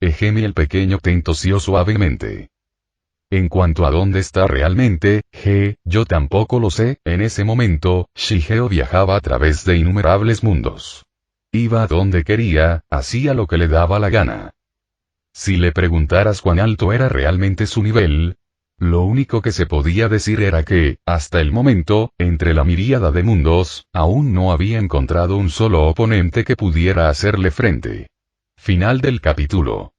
Egemi el pequeño Ten tosió suavemente. En cuanto a dónde está realmente, yo tampoco lo sé. En ese momento, Shigeo viajaba a través de innumerables mundos. Iba a donde quería, hacía lo que le daba la gana. Si le preguntaras cuán alto era realmente su nivel, lo único que se podía decir era que, hasta el momento, entre la miríada de mundos, aún no había encontrado un solo oponente que pudiera hacerle frente. Final del capítulo.